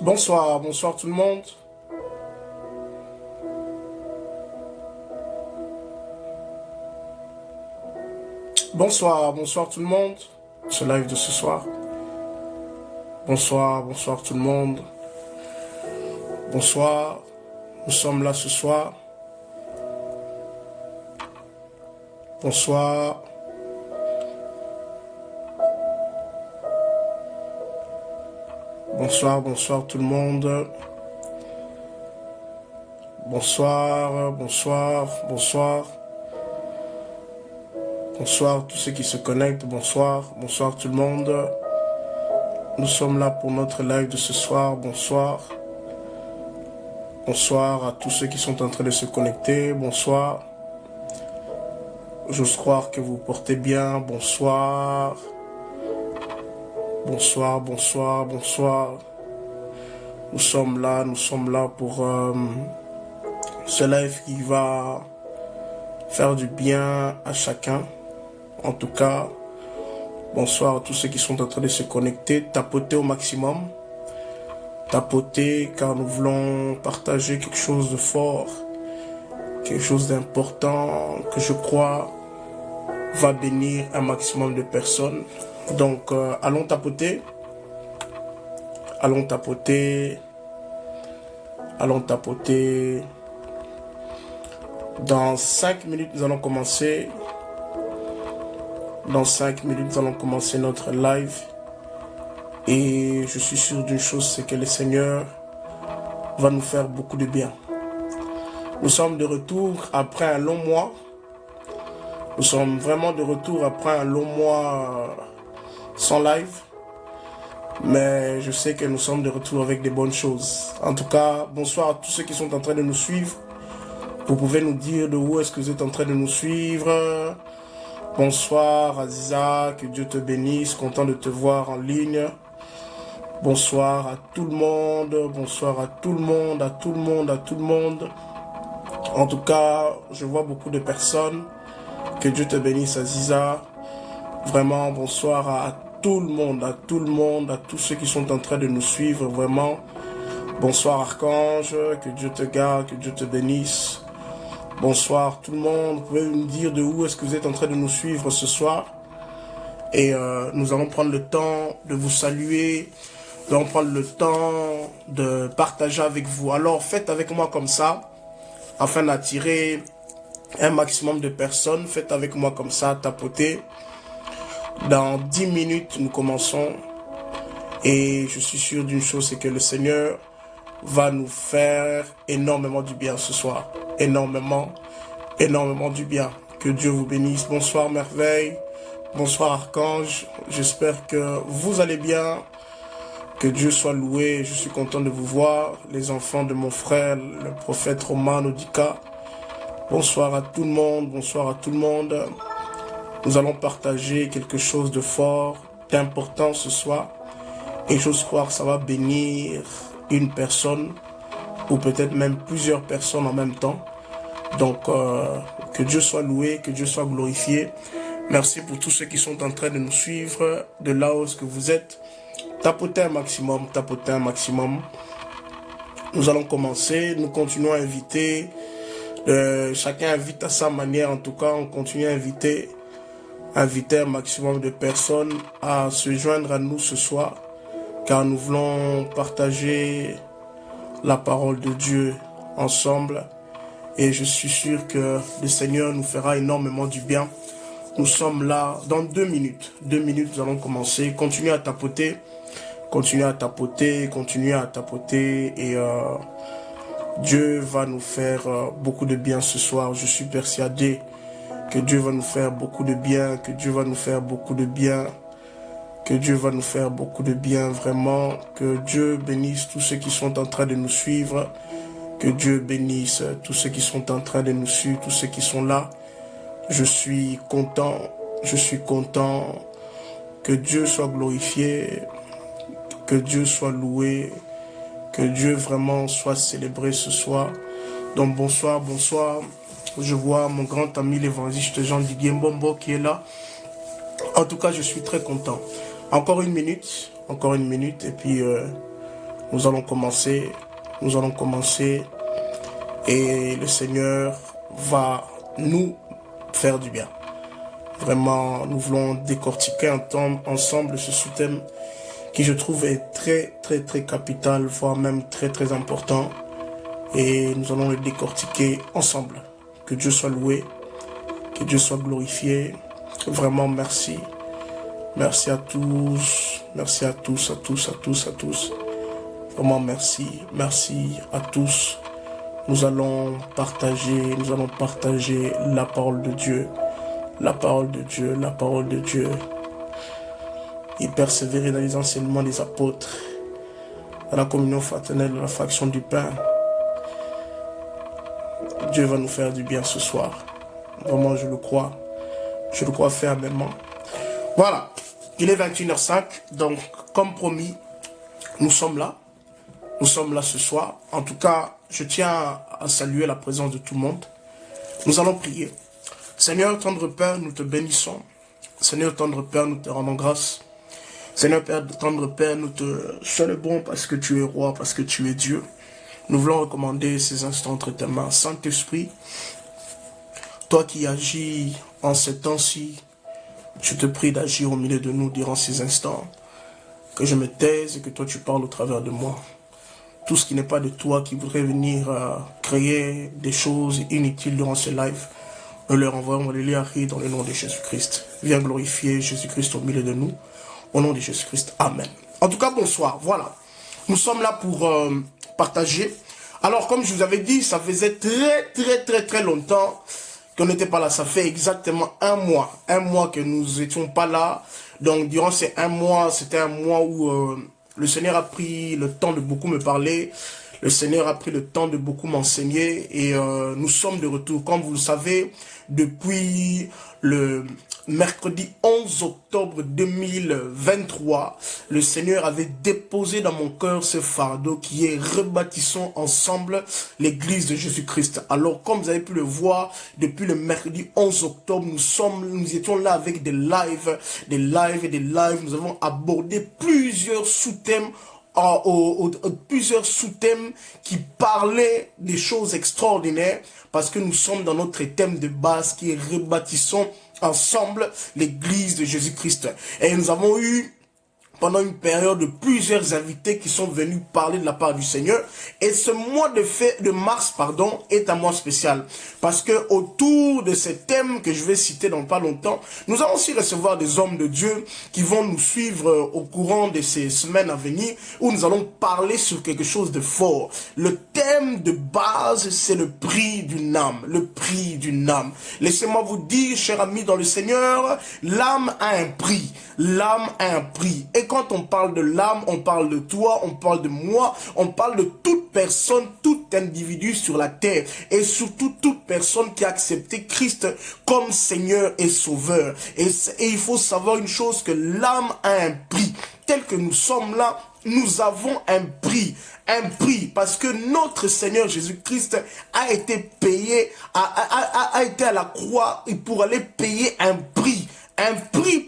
Bonsoir, bonsoir tout le monde. Bonsoir, bonsoir tout le monde. Ce live de ce soir. Bonsoir, bonsoir tout le monde. Bonsoir. Nous sommes là ce soir. Bonsoir. Bonsoir, bonsoir tout le monde. Bonsoir, bonsoir, bonsoir. Bonsoir tous ceux qui se connectent, bonsoir, bonsoir tout le monde. Nous sommes là pour notre live de ce soir, bonsoir. Bonsoir à tous ceux qui sont en train de se connecter, bonsoir. J'ose croire que vous portez bien, bonsoir. Bonsoir, bonsoir, bonsoir. Nous sommes là pour ce live qui va faire du bien à chacun. En tout cas, bonsoir à tous ceux qui sont en train de se connecter. Tapotez au maximum. Tapotez car nous voulons partager quelque chose de fort, quelque chose d'important que je crois va bénir un maximum de personnes. Donc, allons tapoter. Allons tapoter. Allons tapoter. Dans 5 minutes, nous allons commencer. Dans 5 minutes, nous allons commencer notre live. Et je suis sûr d'une chose, c'est que le Seigneur va nous faire beaucoup de bien. Nous sommes de retour après un long mois. Nous sommes vraiment de retour après un long mois sans live. Mais je sais que nous sommes de retour avec des bonnes choses. En tout cas, bonsoir à tous ceux qui sont en train de nous suivre. Vous pouvez nous dire de où est-ce que vous êtes en train de nous suivre. Bonsoir Aziza, que Dieu te bénisse, content de te voir en ligne. Bonsoir à tout le monde, bonsoir à tout le monde, à tout le monde, à tout le monde. En tout cas, je vois beaucoup de personnes. Que Dieu te bénisse Aziza. Vraiment, bonsoir à tout le monde, à tout le monde, à tous ceux qui sont en train de nous suivre, vraiment. Bonsoir Archange, que Dieu te garde, que Dieu te bénisse. Bonsoir tout le monde, vous pouvez me dire de où est-ce que vous êtes en train de nous suivre ce soir. Et nous allons prendre le temps de vous saluer, nous allons prendre le temps de partager avec vous. Alors faites avec moi comme ça, afin d'attirer un maximum de personnes. Faites avec moi comme ça, tapotez. Dans 10 minutes, nous commençons. Et je suis sûr d'une chose, c'est que le Seigneur va nous faire énormément du bien ce soir. Énormément, énormément du bien. Que Dieu vous bénisse. Bonsoir Merveille. Bonsoir Archange. J'espère que vous allez bien. Que Dieu soit loué. Je suis content de vous voir. Les enfants de mon frère, le prophète Roman Odika. Bonsoir à tout le monde. Bonsoir à tout le monde. Nous allons partager quelque chose de fort, d'important ce soir. Et j'ose croire que ça va bénir une personne ou peut-être même plusieurs personnes en même temps. Donc, que Dieu soit loué, que Dieu soit glorifié. Merci pour tous ceux qui sont en train de nous suivre de là où que vous êtes. Tapotez un maximum, tapotez un maximum. Nous allons commencer, nous continuons à inviter, chacun invite à sa manière, en tout cas on continue à inviter un maximum de personnes à se joindre à nous ce soir, car nous voulons partager la parole de Dieu ensemble, et je suis sûr que le Seigneur nous fera énormément du bien. Nous sommes là dans 2 minutes, nous allons commencer, continuez à tapoter, et Dieu va nous faire beaucoup de bien ce soir. Je suis persuadé que Dieu va nous faire beaucoup de bien, que Dieu va nous faire beaucoup de bien, que Dieu va nous faire beaucoup de bien, vraiment. Que Dieu bénisse tous ceux qui sont en train de nous suivre, que Dieu bénisse tous ceux qui sont en train de nous suivre, tous ceux qui sont là. Je suis content, que Dieu soit glorifié, que Dieu soit loué, que Dieu vraiment soit célébré ce soir. Donc bonsoir. Je vois mon grand ami l'évangéliste Jean-Didier Mbombo qui est là. En tout cas, je suis très content. Encore une minute, et puis nous allons commencer, et le Seigneur va nous faire du bien. Vraiment, nous voulons décortiquer ensemble ce sous-thème qui, je trouve, est très capital, voire même très important. Et nous allons le décortiquer ensemble. Que Dieu soit loué, que Dieu soit glorifié. Vraiment, merci. Merci à tous. Vraiment, merci à tous. Nous allons partager la parole de Dieu. Et persévérer dans les enseignements des apôtres, dans la communion fraternelle, dans la fraction du pain. Dieu va nous faire du bien ce soir. Vraiment, je le crois fermement. Voilà, il est 21h05, donc comme promis, nous sommes là ce soir. En tout cas, je tiens à saluer la présence de tout le monde. Nous allons prier. Seigneur, tendre Père, nous te bénissons. Seigneur, tendre Père, nous te rendons grâce. Seigneur, Père, tendre Père, nous te célébrons parce que tu es roi, parce que tu es Dieu. Nous voulons recommander ces instants entre tes mains. Saint-Esprit, toi qui agis en ces temps-ci, je te prie d'agir au milieu de nous durant ces instants. Que je me taise et que toi tu parles au travers de moi. Tout ce qui n'est pas de toi, qui voudrait venir créer des choses inutiles durant ce live, nous leur envoyons les liaris dans le nom de Jésus-Christ. Viens glorifier Jésus-Christ au milieu de nous. Au nom de Jésus-Christ. Amen. En tout cas, bonsoir. Voilà. Nous sommes là pour partager. Alors, comme je vous avais dit, ça faisait très longtemps qu'on n'était pas là. Ça fait exactement un mois que nous n'étions pas là. Donc, durant ces 1 mois, c'était un mois où le Seigneur a pris le temps de beaucoup me parler. Le Seigneur a pris le temps de beaucoup m'enseigner. Et nous sommes de retour. Comme vous le savez, depuis le mercredi 11 octobre 2023, le Seigneur avait déposé dans mon cœur ce fardeau qui est rebâtissons ensemble l'église de Jésus-Christ. Alors, comme vous avez pu le voir, depuis le mercredi 11 octobre, nous étions là avec des lives. Nous avons abordé plusieurs sous-thèmes qui parlaient des choses extraordinaires, parce que nous sommes dans notre thème de base qui est rebâtissons ensemble l'église de Jésus-Christ. Et nous avons eu pendant une période de plusieurs invités qui sont venus parler de la part du Seigneur. Et ce mois de mars, est un mois spécial. Parce que autour de ces thèmes que je vais citer dans pas longtemps, nous allons aussi recevoir des hommes de Dieu qui vont nous suivre au courant de ces semaines à venir, où nous allons parler sur quelque chose de fort. Le thème de base, c'est le prix d'une âme. Le prix d'une âme. Laissez-moi vous dire, chers amis dans le Seigneur, l'âme a un prix. L'âme a un prix. Et quand on parle de l'âme, on parle de toi, on parle de moi, on parle de toute personne, tout individu sur la terre. Et surtout toute personne qui a accepté Christ comme Seigneur et Sauveur. Et il faut savoir une chose, que l'âme a un prix. Tel que nous sommes là, nous avons un prix parce que notre Seigneur Jésus-Christ a été payé, a été à la croix et pour aller payer un prix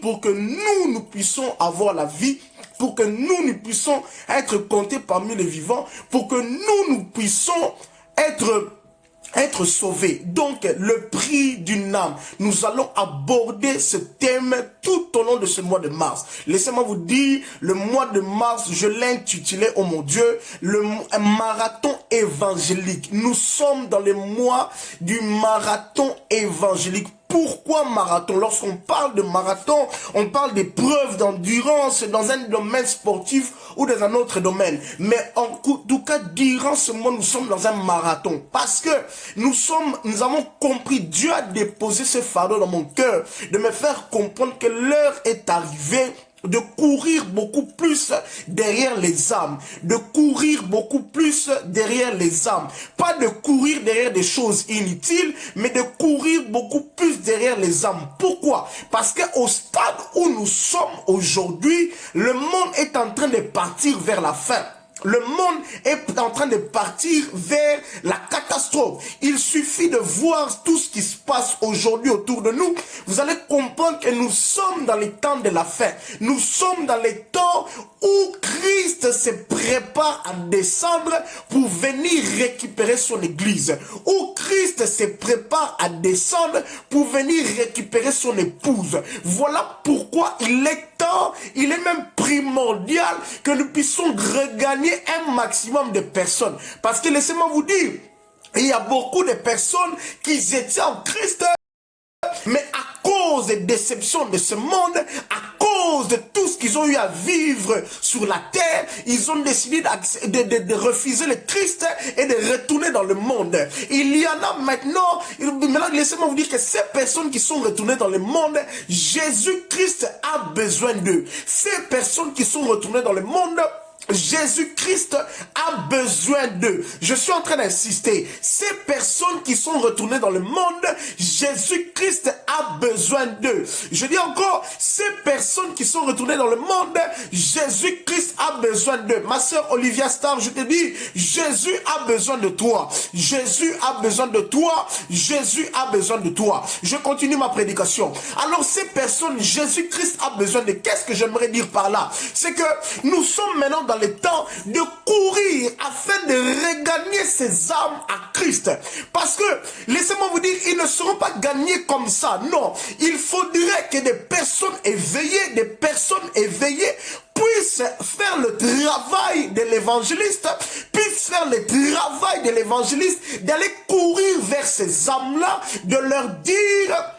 pour que nous puissions avoir la vie pour que nous puissions être comptés parmi les vivants, pour que nous puissions être sauvés. Donc, le prix d'une âme. Nous allons aborder ce thème tout au long de ce mois de mars. Laissez-moi vous dire, le mois de mars, je l'ai intitulé, oh mon Dieu, le marathon évangélique. Nous sommes dans les mois du marathon évangélique. Pourquoi marathon? Lorsqu'on parle de marathon, on parle d'épreuves d'endurance dans un domaine sportif ou dans un autre domaine. Mais en tout cas, durant ce mois, nous sommes dans un marathon. Parce que nous avons compris, Dieu a déposé ce fardeau dans mon cœur, de me faire comprendre que l'heure est arrivée de courir beaucoup plus derrière les âmes, de courir beaucoup plus derrière les âmes, pas de courir derrière des choses inutiles, mais de courir beaucoup plus derrière les âmes. Pourquoi? Parce qu'au stade où nous sommes aujourd'hui, le monde est en train de partir vers la fin. Le monde est en train de partir vers la catastrophe. Il suffit de voir tout ce qui se passe aujourd'hui autour de nous. Vous allez comprendre que nous sommes dans les temps de la fin. Nous sommes dans les temps où Christ se prépare à descendre pour venir récupérer son église. Où Christ se prépare à descendre pour venir récupérer son épouse. Voilà pourquoi il est temps, il est même primordial que nous puissions regagner un maximum de personnes. Parce que laissez-moi vous dire, il y a beaucoup de personnes qui étaient en Christ, mais à cause des déceptions de ce monde, à cause de tout ce qu'ils ont eu à vivre sur la terre, ils ont décidé de refuser le Christ et de retourner dans le monde. Il y en a maintenant laissez-moi vous dire que ces personnes qui sont retournées dans le monde, Jésus-Christ a besoin d'eux. Ces personnes qui sont retournées dans le monde, Jésus-Christ a besoin d'eux. Je suis en train d'insister. Ces personnes qui sont retournées dans le monde, Jésus-Christ a besoin d'eux. Je dis encore, ces personnes qui sont retournées dans le monde, Jésus-Christ a besoin d'eux. Ma sœur Olivia Star, je te dis, Jésus a besoin de toi. Jésus a besoin de toi. Jésus a besoin de toi. Je continue ma prédication. Alors ces personnes, Jésus-Christ a besoin de... Qu'est-ce que j'aimerais dire par là? C'est que nous sommes maintenant dans le temps de courir afin de regagner ces âmes à Christ. Parce que, laissez-moi vous dire, ils ne seront pas gagnés comme ça. Non, il faudrait que des personnes éveillées puissent faire le travail de l'évangéliste, puissent faire le travail de l'évangéliste, d'aller courir vers ces âmes-là, de leur dire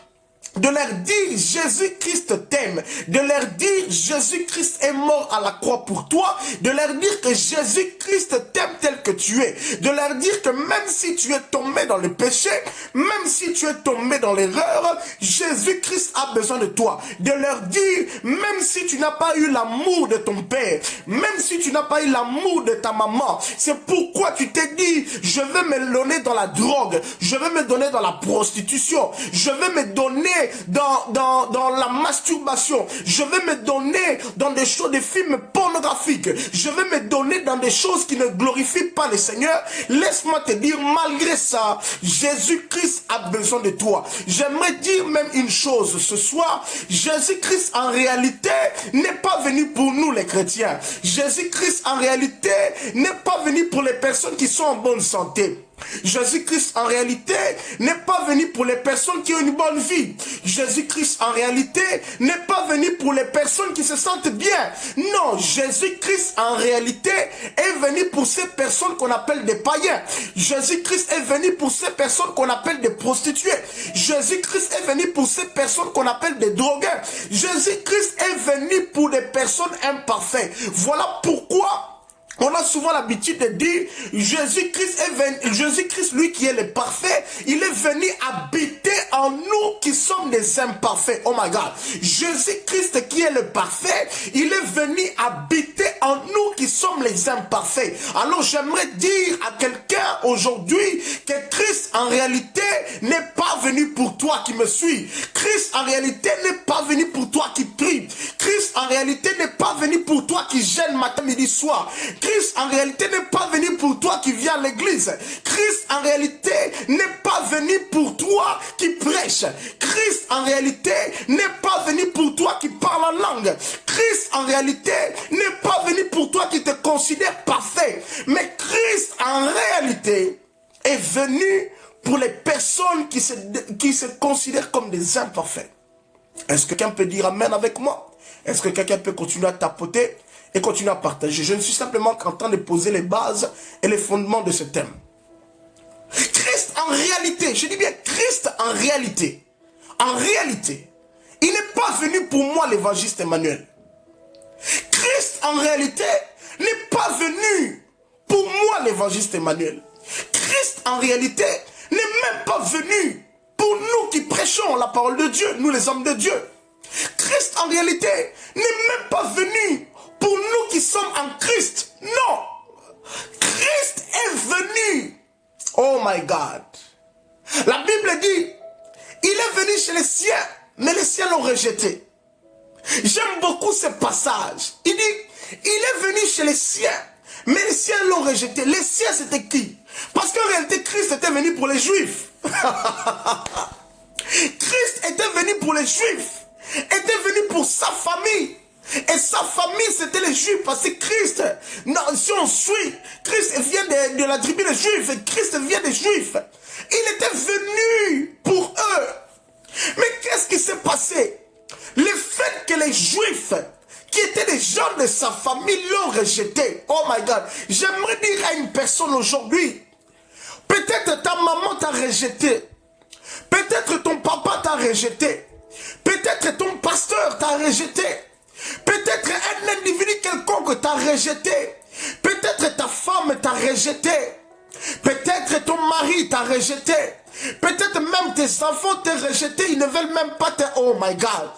Jésus-Christ t'aime, de leur dire Jésus-Christ est mort à la croix pour toi, de leur dire que Jésus-Christ t'aime tel que tu es, de leur dire que même si tu es tombé dans le péché, même si tu es tombé dans l'erreur, Jésus-Christ a besoin de toi, de leur dire même si tu n'as pas eu l'amour de ton père, même si tu n'as pas eu l'amour de ta maman, c'est pourquoi tu t'es dit je vais me donner dans la drogue, je vais me donner dans la prostitution, je vais me donner dans la masturbation, je vais me donner dans des choses, des films pornographiques, je vais me donner dans des choses qui ne glorifient pas le Seigneur. Laisse-moi te dire, malgré ça, Jésus-Christ a besoin de toi. J'aimerais dire même une chose ce soir, Jésus-Christ en réalité n'est pas venu pour nous les chrétiens. Jésus-Christ en réalité n'est pas venu pour les personnes qui sont en bonne santé. Jésus-Christ en réalité n'est pas venu pour les personnes qui ont une bonne vie. Jésus-Christ en réalité n'est pas venu pour les personnes qui se sentent bien. Non, Jésus-Christ en réalité est venu pour ces personnes qu'on appelle des païens. Jésus-Christ est venu pour ces personnes qu'on appelle des prostituées. Jésus-Christ est venu pour ces personnes qu'on appelle des drogueurs. Jésus-Christ est venu pour des personnes imparfaites. Voilà pourquoi on a souvent l'habitude de dire Jésus-Christ est venu, Jésus-Christ, lui qui est le parfait, il est venu habiter en nous qui sommes des imparfaits. Oh my God. Jésus-Christ qui est le parfait, il est venu habiter en nous qui sommes les imparfaits. Alors j'aimerais dire à quelqu'un aujourd'hui que Christ en réalité n'est pas pas venu pour toi qui me suis. Christ en réalité n'est pas venu pour toi qui prie. Christ en réalité n'est pas venu pour toi qui gêne matin, midi, soir. Christ en réalité n'est pas venu pour toi qui vient à l'église. Christ en réalité n'est pas venu pour toi qui prêche. Christ en réalité n'est pas venu pour toi qui parle en langue. Christ en réalité n'est pas venu pour toi qui te considère parfait. Mais Christ en réalité est venu pour les personnes qui se considèrent comme des imparfaits. Est-ce que quelqu'un peut dire amen avec moi? Est-ce que quelqu'un peut continuer à tapoter et continuer à partager? Je ne suis simplement qu'en train de poser les bases et les fondements de ce thème. Christ en réalité, je dis bien Christ en réalité, il n'est pas venu pour moi l'évangéliste Emmanuel. Christ en réalité n'est pas venu pour moi l'évangéliste Emmanuel. Christ en réalité n'est même pas venu pour nous qui prêchons la parole de Dieu, nous les hommes de Dieu. Christ en réalité n'est même pas venu pour nous qui sommes en Christ. Non. Christ est venu. Oh my God. La Bible dit, il est venu chez les siens, mais les siens l'ont rejeté. J'aime beaucoup ce passage. Il dit, il est venu chez les siens, mais les siens l'ont rejeté. Les siens, c'était qui? Parce qu'en réalité, Christ était venu pour les Juifs. Christ était venu pour les Juifs. Était venu pour sa famille. Et sa famille, c'était les Juifs. Parce que Christ, non, si on suit, Christ vient de la tribu des Juifs. Et Christ vient des Juifs. Il était venu pour eux. Mais qu'est-ce qui s'est passé? Le fait que les Juifs, qui étaient des gens de sa famille, l'ont rejeté. Oh my God. J'aimerais dire à une personne aujourd'hui, peut-être ta maman t'a rejeté. Peut-être ton papa t'a rejeté. Peut-être ton pasteur t'a rejeté. Peut-être un individu quelconque t'a rejeté. Peut-être ta femme t'a rejeté. Peut-être ton mari t'a rejeté. Peut-être même tes enfants t'ont rejeté. Ils ne veulent même pas te... Oh my God.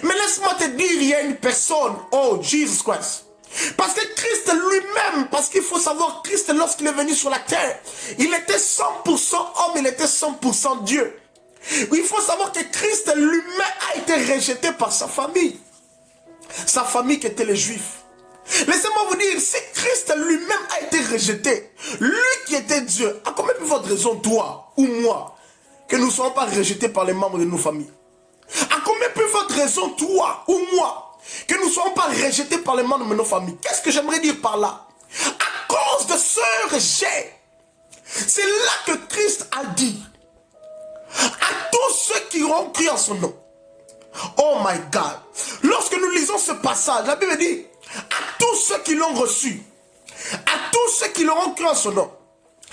Mais laisse-moi te dire, il y a une personne. Oh, Jesus Christ. Parce que Christ lui-même, parce qu'il faut savoir, Christ lorsqu'il est venu sur la terre, il était 100% homme, il était 100% Dieu. Il faut savoir que Christ lui-même a été rejeté par sa famille. Sa famille qui était les Juifs. Laissez-moi vous dire, si Christ lui-même a été rejeté, lui qui était Dieu, à combien de votre raison, toi ou moi, que nous ne soyons pas rejetés par les membres de nos familles? À combien peut votre raison, toi ou moi, que nous ne soyons pas rejetés par les membres de nos familles? Qu'est-ce que j'aimerais dire par là? À cause de ce rejet, c'est là que Christ a dit à tous ceux qui auront cru en son nom. Oh my God. Lorsque nous lisons ce passage, la Bible dit, à tous ceux qui l'ont reçu, à tous ceux qui l'auront cru en son nom,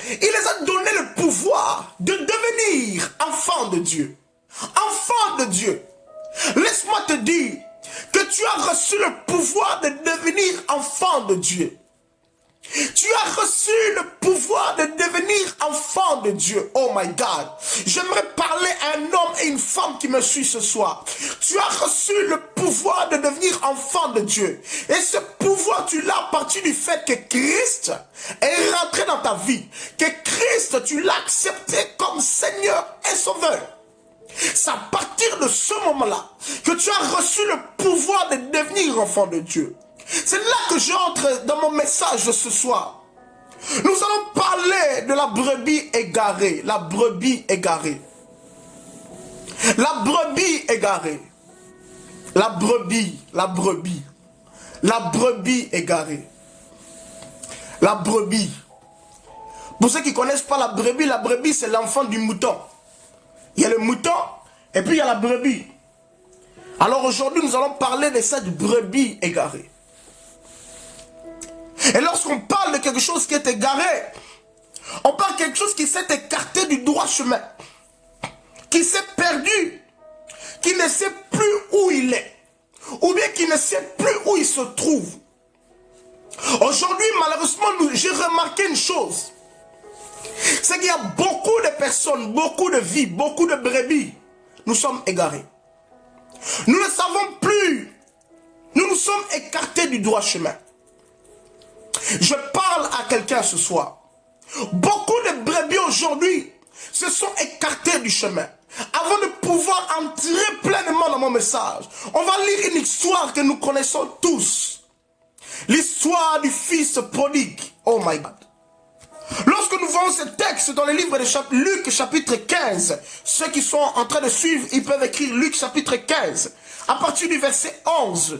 il les a donné le pouvoir de devenir enfants de Dieu. Enfants de Dieu. Laisse-moi te dire que tu as reçu le pouvoir de devenir enfant de Dieu. Tu as reçu le pouvoir de devenir enfant de Dieu. Oh my God. J'aimerais parler à un homme et une femme qui me suit ce soir. Tu as reçu le pouvoir de devenir enfant de Dieu. Et ce pouvoir, tu l'as à partir du fait que Christ est rentré dans ta vie. Que Christ, tu l'as accepté comme Seigneur et Sauveur. C'est à partir de ce moment-là que tu as reçu le pouvoir de devenir enfant de Dieu. C'est là que j'entre dans mon message de ce soir. Nous allons parler de la brebis égarée. La brebis égarée. La brebis égarée. La brebis. La brebis. La brebis égarée. La brebis. Pour ceux qui ne connaissent pas la brebis c'est l'enfant du mouton. Il y a le mouton et puis il y a la brebis. Alors aujourd'hui nous allons parler de cette brebis égarée. Et lorsqu'on parle de quelque chose qui est égaré, on parle de quelque chose qui s'est écarté du droit chemin, qui s'est perdu, qui ne sait plus où il est, ou bien qui ne sait plus où il se trouve. Aujourd'hui, malheureusement, j'ai remarqué une chose, c'est qu'il y a beaucoup de personnes, beaucoup de vies, beaucoup de brebis, nous sommes égarés. Nous ne savons plus, nous nous sommes écartés du droit chemin. Je parle à quelqu'un ce soir. Beaucoup de brebis aujourd'hui se sont écartés du chemin. avant de pouvoir entrer pleinement dans mon message, on va lire une histoire que nous connaissons tous. L'histoire du fils prodigue. Oh my God. Lorsque nous voyons ce texte dans le livre de Luc chapitre 15, ceux qui sont en train de suivre, ils peuvent écrire Luc chapitre 15, à partir du verset 11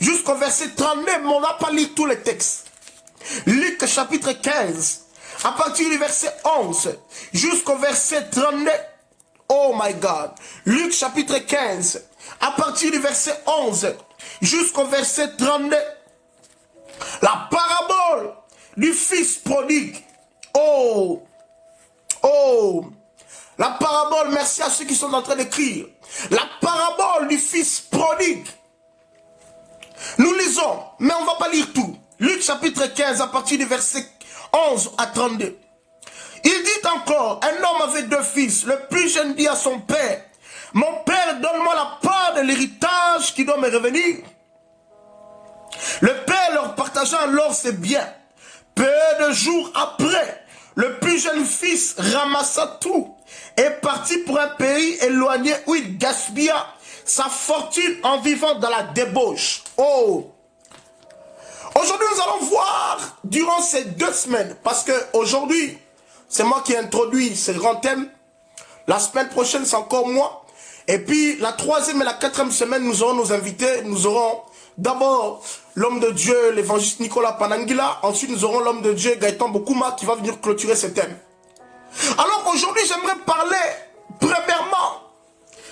jusqu'au verset 39, mais on ne va pas lire tous les textes. Luc chapitre 15, à partir du verset 11 jusqu'au verset 39. Oh my God. Luc chapitre 15, à partir du verset 11 jusqu'au verset 32. La parabole du fils prodigue. Oh, oh, la parabole, merci à ceux qui sont en train d'écrire. La parabole du fils prodigue. Nous lisons, mais on ne va pas lire tout. Luc chapitre 15, à partir du verset 11 à 32. Il dit encore, un homme avait deux fils. Le plus jeune dit à son père, mon père, donne-moi la part de l'héritage qui doit me revenir. Le père leur partagea alors ses biens. Peu de jours après, le plus jeune fils ramassa tout et partit pour un pays éloigné où il gaspilla sa fortune en vivant dans la débauche. Oh! Aujourd'hui, nous allons voir durant ces 2 semaines, parce que aujourd'hui, c'est moi qui ai introduit ce grand thème. La semaine prochaine, c'est encore moi. Et puis, la 3e et la 4e semaine, nous aurons nos invités. Nous aurons d'abord l'homme de Dieu, l'évangéliste Nicolas Panangila. Ensuite, nous aurons l'homme de Dieu, Gaëtan Bokuma, qui va venir clôturer ce thème. Alors, aujourd'hui, j'aimerais parler, premièrement,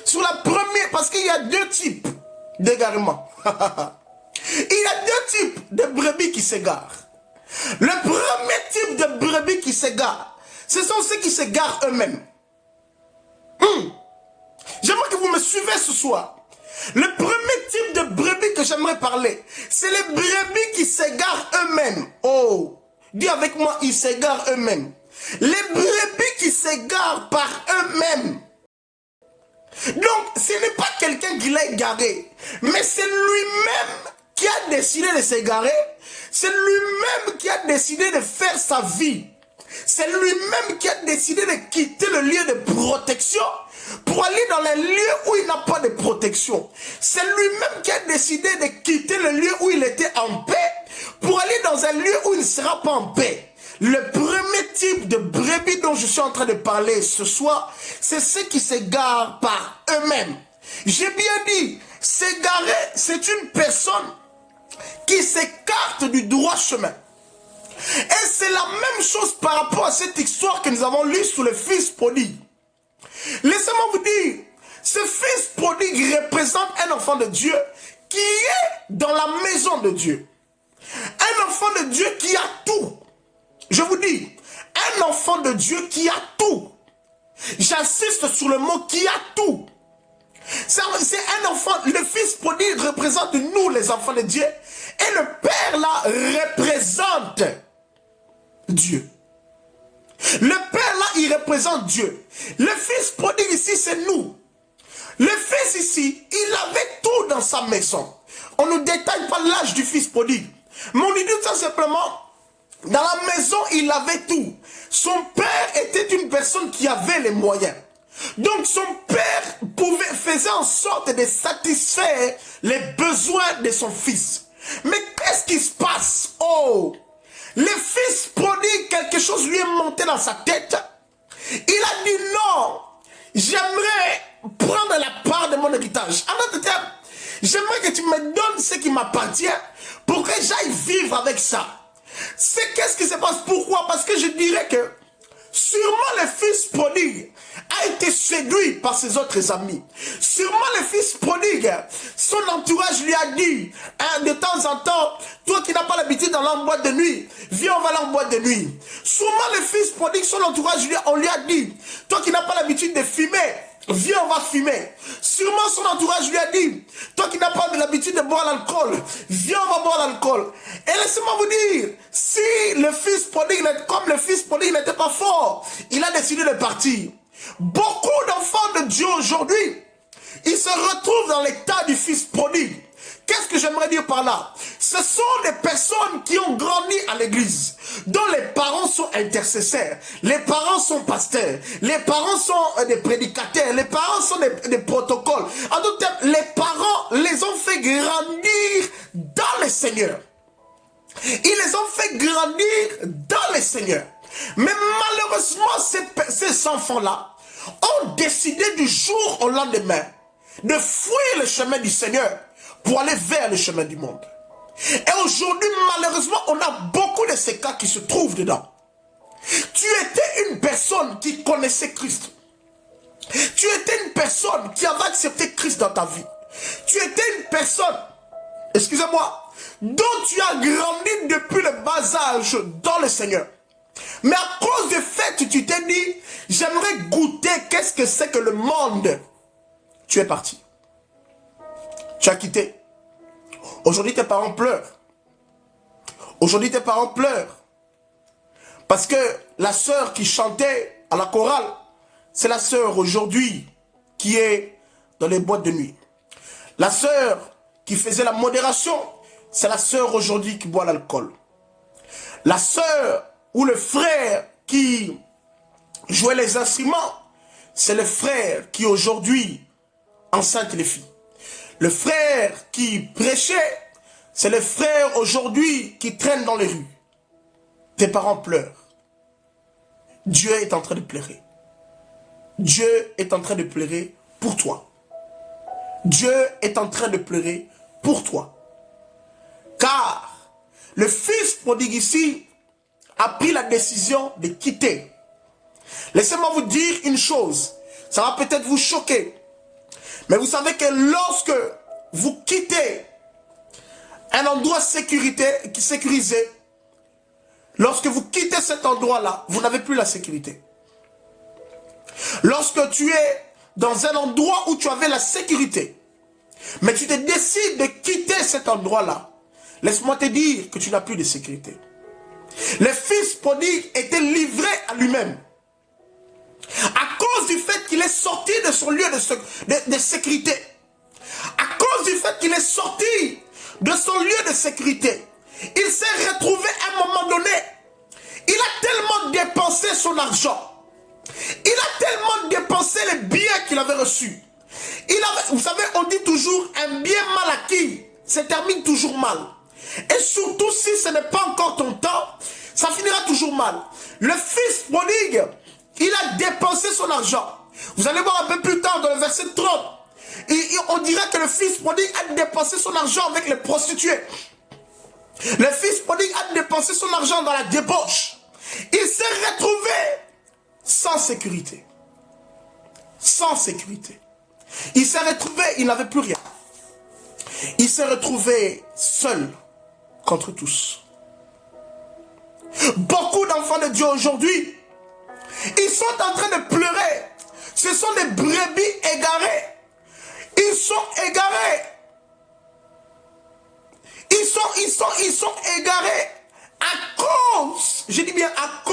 sur la première, parce qu'il y a 2 types d'égarement. Il y a 2 types de brebis qui s'égarent. Le premier type de brebis qui s'égarent, ce sont ceux qui s'égarent eux-mêmes. J'aimerais que vous me suivez ce soir. Le premier type de brebis que j'aimerais parler, c'est les brebis qui s'égarent eux-mêmes. Oh, dis avec moi, ils s'égarent eux-mêmes. Les brebis qui s'égarent par eux-mêmes. Donc, ce n'est pas quelqu'un qui l'a égaré, mais c'est lui-même qui a décidé de s'égarer. C'est lui-même qui a décidé de faire sa vie. C'est lui-même qui a décidé de quitter le lieu de protection pour aller dans les lieux où il n'a pas de protection. C'est lui-même qui a décidé de quitter le lieu où il était en paix pour aller dans un lieu où il ne sera pas en paix. Le premier type de brebis dont je suis en train de parler ce soir, c'est ceux qui s'égarent par eux-mêmes. J'ai bien dit, s'égarer, c'est une personne qui s'écarte du droit chemin. Et c'est la même chose par rapport à cette histoire que nous avons lue sur le fils prodigue. Laissez-moi vous dire, ce fils prodigue représente un enfant de Dieu qui est dans la maison de Dieu. Un enfant de Dieu qui a tout. Je vous dis, un enfant de Dieu qui a tout. J'insiste sur le mot qui a tout. C'est un enfant, le fils prodigue représente nous les enfants de Dieu. Et le père là représente Dieu. Le père là, il représente Dieu. Le fils prodigue ici, c'est nous. Le fils ici, il avait tout dans sa maison. On ne détaille pas l'âge du fils prodigue. Mais on lui dit tout simplement, dans la maison, il avait tout. Son père était une personne qui avait les moyens. Donc son père faisait en sorte de satisfaire les besoins de son fils. Mais qu'est-ce qui se passe? Oh! Le fils prodigue, quelque chose lui est monté dans sa tête. Il a dit non, j'aimerais prendre la part de mon héritage. En d'autres termes, j'aimerais que tu me donnes ce qui m'appartient pour que j'aille vivre avec ça. C'est qu'est-ce qui se passe? Pourquoi? Parce que je dirais que sûrement le fils prodigue a été séduit par ses autres amis. Sûrement le fils prodigue, son entourage lui a dit, hein, de temps en temps, toi qui n'as pas l'habitude d'aller en boîte de nuit, viens on va aller en boîte de nuit. Sûrement le fils prodigue, son entourage on lui a dit, toi qui n'as pas l'habitude de fumer, viens on va fumer. Sûrement son entourage lui a dit, toi qui n'as pas l'habitude de boire l'alcool, viens on va boire l'alcool. Et laissez-moi vous dire, si le fils prodigue, comme le fils prodigue n'était pas fort, il a décidé de partir. Beaucoup d'enfants de Dieu aujourd'hui, ils se retrouvent dans l'état du fils prodigue. Qu'est-ce que j'aimerais dire par là? Ce sont des personnes qui ont grandi à l'église, dont les parents sont intercesseurs, les parents sont pasteurs, les parents sont des prédicateurs, les parents sont des protocoles. En d'autres termes, les parents les ont fait grandir dans le Seigneur. Ils les ont fait grandir dans le Seigneur. Mais malheureusement, ces enfants-là ont décidé du jour au lendemain de fuir le chemin du Seigneur pour aller vers le chemin du monde. Et aujourd'hui, malheureusement, on a beaucoup de ces cas qui se trouvent dedans. Tu étais une personne qui connaissait Christ. Tu étais une personne qui avait accepté Christ dans ta vie. Tu étais une personne, excusez-moi, dont tu as grandi depuis le bas âge dans le Seigneur. Mais à cause du fait que tu t'es dit, j'aimerais goûter qu'est-ce que c'est que le monde, tu es parti. Tu as quitté. Aujourd'hui, tes parents pleurent. Aujourd'hui, tes parents pleurent. Parce que la sœur qui chantait à la chorale, c'est la sœur aujourd'hui qui est dans les boîtes de nuit. La sœur qui faisait la modération, c'est la sœur aujourd'hui qui boit l'alcool. La sœur ou le frère qui jouait les instruments, c'est le frère qui aujourd'hui enceinte les filles. Le frère qui prêchait, c'est le frère aujourd'hui qui traîne dans les rues. Tes parents pleurent. Dieu est en train de pleurer. Dieu est en train de pleurer pour toi. Dieu est en train de pleurer pour toi. Car le fils prodigue ici a pris la décision de quitter. Laissez-moi vous dire une chose. Ça va peut-être vous choquer. Mais vous savez que lorsque vous quittez un endroit sécurisé, lorsque vous quittez cet endroit-là, vous n'avez plus la sécurité. Lorsque tu es dans un endroit où tu avais la sécurité, mais tu te décides de quitter cet endroit-là, laisse-moi te dire que tu n'as plus de sécurité. Le fils prodigue était livré à lui-même. À cause du fait qu'il est sorti de son lieu de sécurité. À cause du fait qu'il est sorti de son lieu de sécurité. Il s'est retrouvé à un moment donné. Il a tellement dépensé son argent. Il a tellement dépensé les biens qu'il avait reçus. Vous savez, on dit toujours un bien mal acquis se termine toujours mal. Et surtout si ce n'est pas encore ton temps, ça finira toujours mal. Le fils prodigue, il a dépensé son argent. Vous allez voir un peu plus tard dans le verset 30. On dirait que le fils prodigue a dépensé son argent avec les prostituées. Le fils prodigue a dépensé son argent dans la débauche. Il s'est retrouvé sans sécurité. Sans sécurité. Il s'est retrouvé, il n'avait plus rien. Il s'est retrouvé seul contre tous. Beaucoup d'enfants de Dieu aujourd'hui, ils sont en train de pleurer. Ce sont des brebis égarées. Ils sont égarés. Ils sont égarés à cause, je dis bien à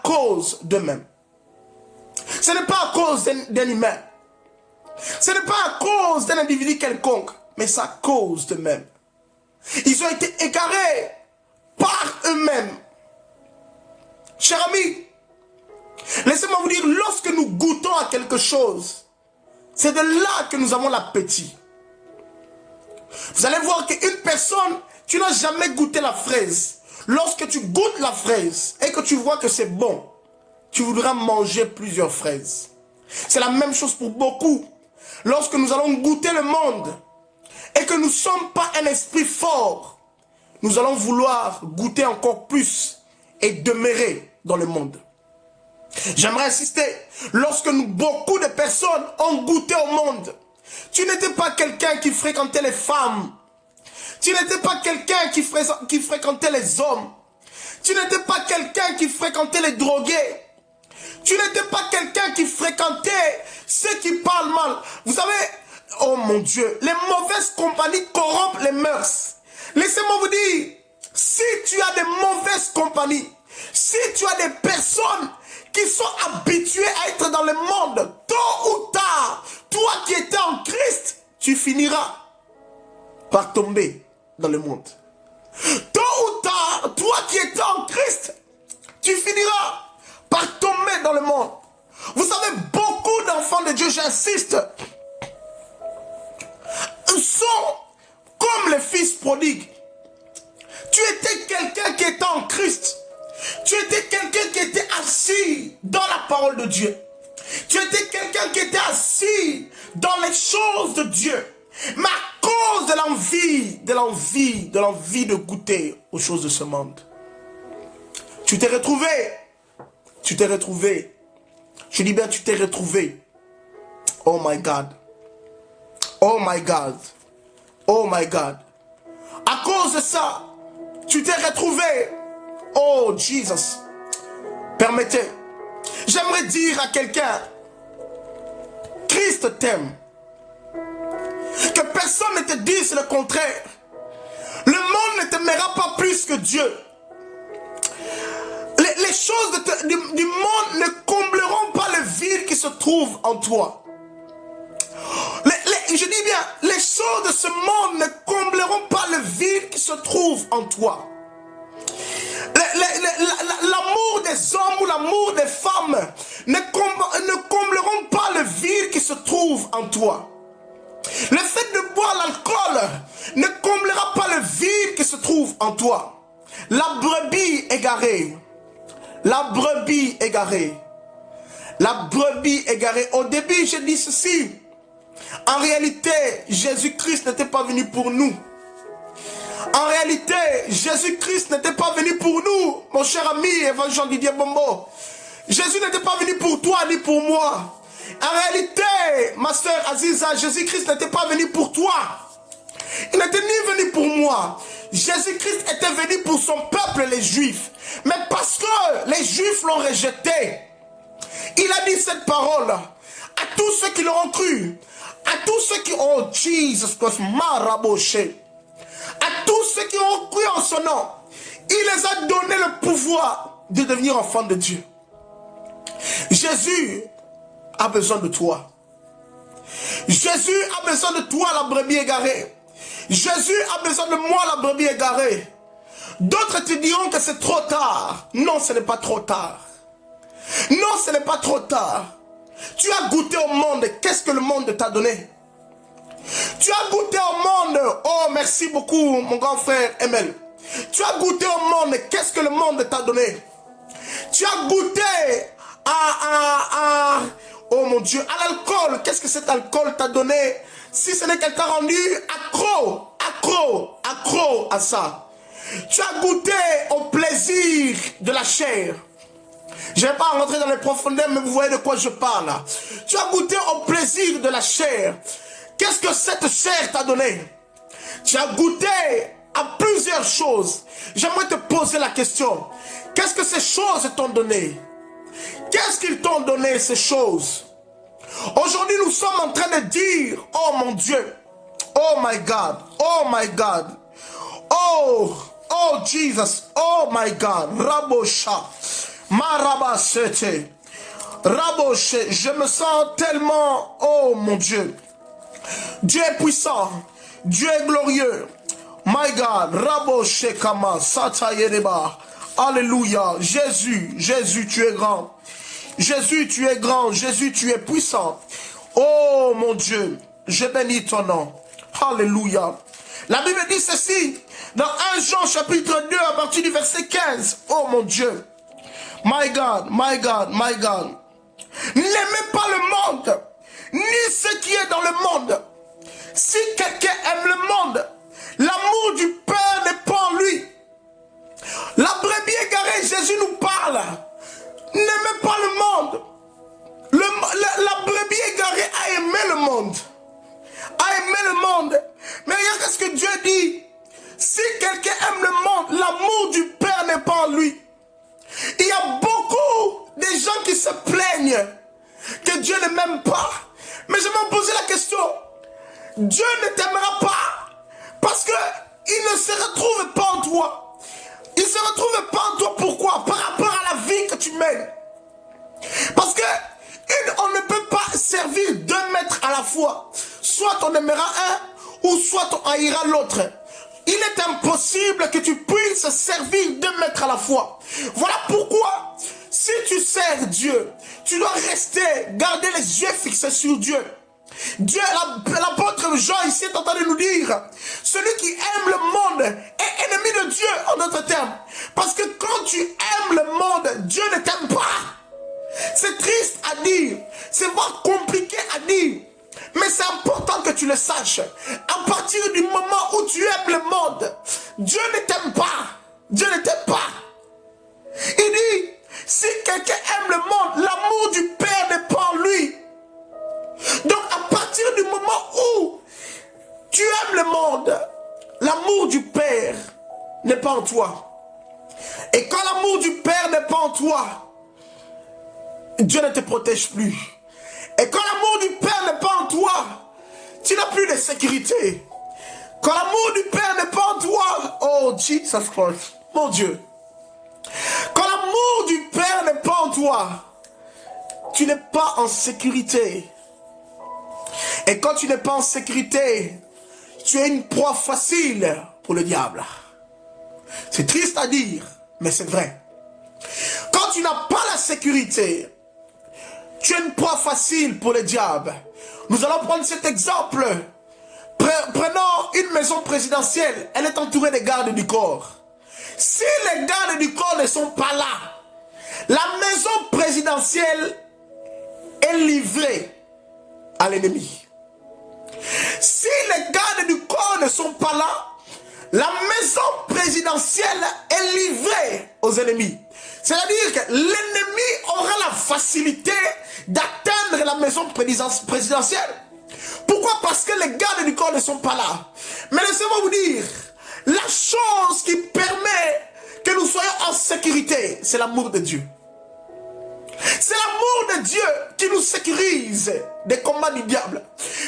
cause d'eux-mêmes. Ce n'est pas à cause d'un humain. Ce n'est pas à cause d'un individu quelconque, mais c'est à cause d'eux-mêmes. Ils ont été égarés par eux-mêmes. Chers amis, laissez-moi vous dire, lorsque nous goûtons à quelque chose, c'est de là que nous avons l'appétit. Vous allez voir qu'une personne, tu n'as jamais goûté la fraise. Lorsque tu goûtes la fraise et que tu vois que c'est bon, tu voudras manger plusieurs fraises. C'est la même chose pour beaucoup. Lorsque nous allons goûter le monde et que nous ne sommes pas un esprit fort, nous allons vouloir goûter encore plus et demeurer dans le monde. J'aimerais insister, lorsque beaucoup de personnes ont goûté au monde, tu n'étais pas quelqu'un qui fréquentait les femmes, tu n'étais pas quelqu'un qui fréquentait les hommes, tu n'étais pas quelqu'un qui fréquentait les drogués, tu n'étais pas quelqu'un qui fréquentait ceux qui parlent mal. Vous savez, oh mon Dieu, les mauvaises compagnies corrompent les mœurs. Laissez-moi vous dire, si tu as des mauvaises compagnies, si tu as des personnes qui sont habituées à être dans le monde, tôt ou tard, toi qui étais en Christ, tu finiras par tomber dans le monde. Tôt ou tard, toi qui es en Christ, tu finiras par tomber dans le monde. Vous savez, beaucoup d'enfants de Dieu, j'insiste, sont comme les fils prodigues. Tu étais quelqu'un qui était en Christ. Tu étais quelqu'un qui était assis dans la parole de Dieu. Tu étais quelqu'un qui était assis dans les choses de Dieu. Mais à cause de l'envie de goûter aux choses de ce monde, tu t'es retrouvé. Tu t'es retrouvé. Je dis bien, tu t'es retrouvé. Oh my God. Oh my God. Oh my God. À cause de ça, tu t'es retrouvé. Oh Jesus. Permettez. J'aimerais dire à quelqu'un, Christ t'aime. Que personne ne te dise le contraire. Le monde ne t'aimera pas plus que Dieu. Les choses du monde ne combleront pas le vide qui se trouve en toi. Je dis bien, les choses de ce monde ne combleront pas le vide qui se trouve en toi. L'amour des hommes ou l'amour des femmes ne combleront pas le vide qui se trouve en toi. Le fait de boire l'alcool ne comblera pas le vide qui se trouve en toi. La brebis égarée. La brebis égarée. La brebis égarée. Au début, je dis ceci. En réalité, Jésus-Christ n'était pas venu pour nous. En réalité, Jésus-Christ n'était pas venu pour nous, mon cher ami, évangile Didier Bombo. Jésus n'était pas venu pour toi ni pour moi. En réalité, ma soeur Aziza, Jésus-Christ n'était pas venu pour toi. Il n'était ni venu pour moi. Jésus-Christ était venu pour son peuple, les Juifs. Mais parce que les Juifs l'ont rejeté, il a dit cette parole à tous ceux qui l'auront cru, à tous ceux qui ont Jesus Christ, maraboché, à tous ceux qui ont cru en son nom, il les a donné le pouvoir de devenir enfants de Dieu. Jésus a besoin de toi. Jésus a besoin de toi, la brebis égarée. Jésus a besoin de moi, la brebis égarée. D'autres te diront que c'est trop tard. Non, ce n'est pas trop tard. Non, ce n'est pas trop tard. Tu as goûté au monde. Qu'est-ce que le monde t'a donné? Tu as goûté au monde. Oh, merci beaucoup, mon grand frère Emel. Tu as goûté au monde. Qu'est-ce que le monde t'a donné? Tu as goûté oh mon Dieu, à l'alcool. Qu'est-ce que cet alcool t'a donné? Si ce n'est qu'elle t'a rendu accro à ça. Tu as goûté au plaisir de la chair. Je ne vais pas rentrer dans les profondeurs, mais vous voyez de quoi je parle. Tu as goûté au plaisir de la chair. Qu'est-ce que cette chair t'a donné? Tu as goûté à plusieurs choses. J'aimerais te poser la question. Qu'est-ce que ces choses t'ont donné? Qu'est-ce qu'ils t'ont donné, ces choses? Aujourd'hui, nous sommes en train de dire, oh mon Dieu, oh my God, oh my God, oh Jesus, oh my God, Rabosha, Marabasete, Raboshe, je me sens tellement, oh mon Dieu, Dieu est puissant, Dieu est glorieux, my God, Raboshe Kama, Satayereba, Alléluia, Jésus, tu es grand. Jésus, tu es grand. Jésus, tu es puissant. Oh mon Dieu, je bénis ton nom. Alléluia. La Bible dit ceci dans 1 Jean chapitre 2 à partir du verset 15. Oh mon Dieu. My God, my God, my God. N'aimez pas le monde, ni ce qui est dans le monde. Si quelqu'un aime le monde, l'amour du Père n'est pas en lui. La brebis égarée, Jésus nous parle. N'aimez pas le monde. La brebis égarée a aimé le monde. A aimé le monde. Mais regarde ce que Dieu dit. Si quelqu'un aime le monde, l'amour du Père n'est pas en lui. Il y a beaucoup de gens qui se plaignent que Dieu ne m'aime pas. Mais je me posais la question. Dieu ne t'aimera pas parce qu'il ne se retrouve pas en toi. Il ne se retrouve pas en toi. Pourquoi? Par rapport à la vie que tu mènes. Parce que on ne peut pas servir 2 maîtres à la fois. Soit on aimera un, ou soit on haïra l'autre. il est impossible que tu puisses servir 2 maîtres à la fois. Voilà pourquoi, si tu sers Dieu, tu dois rester, garder les yeux fixés sur Dieu. Dieu, l'apôtre Jean ici est en train de nous dire, celui qui aime le monde est ennemi de Dieu en d'autres termes. Parce que quand tu aimes le monde, Dieu ne t'aime pas. C'est triste à dire, c'est pas compliqué à dire, mais c'est important que tu le saches. À partir du moment où tu aimes le monde, Dieu ne t'aime pas. Dieu ne t'aime pas. Il dit, si quelqu'un aime le monde, l'amour du Père n'est pas en lui. Donc à partir du moment où tu aimes le monde, l'amour du Père n'est pas en toi. Et quand l'amour du Père n'est pas en toi, Dieu ne te protège plus. Et quand l'amour du Père n'est pas en toi, tu n'as plus de sécurité. Quand l'amour du Père n'est pas en toi, oh Jesus Christ, mon Dieu. Quand l'amour du Père n'est pas en toi, tu n'es pas en sécurité. Et quand tu n'es pas en sécurité, tu es une proie facile pour le diable. C'est triste à dire, mais c'est vrai. Quand tu n'as pas la sécurité, tu es une proie facile pour le diable. Nous allons prendre cet exemple. Prenons une maison présidentielle. Elle est entourée des gardes du corps. Si les gardes du corps ne sont pas là, la maison présidentielle est livrée à l'ennemi. Si les gardes du corps ne sont pas là, la maison présidentielle est livrée aux ennemis. C'est-à-dire que l'ennemi aura la facilité d'atteindre la maison présidentielle. Pourquoi? Parce que les gardes du corps ne sont pas là. Mais laissez-moi vous dire, la chose qui permet que nous soyons en sécurité, c'est l'amour de Dieu. C'est l'amour de Dieu qui nous sécurise des combats du diable.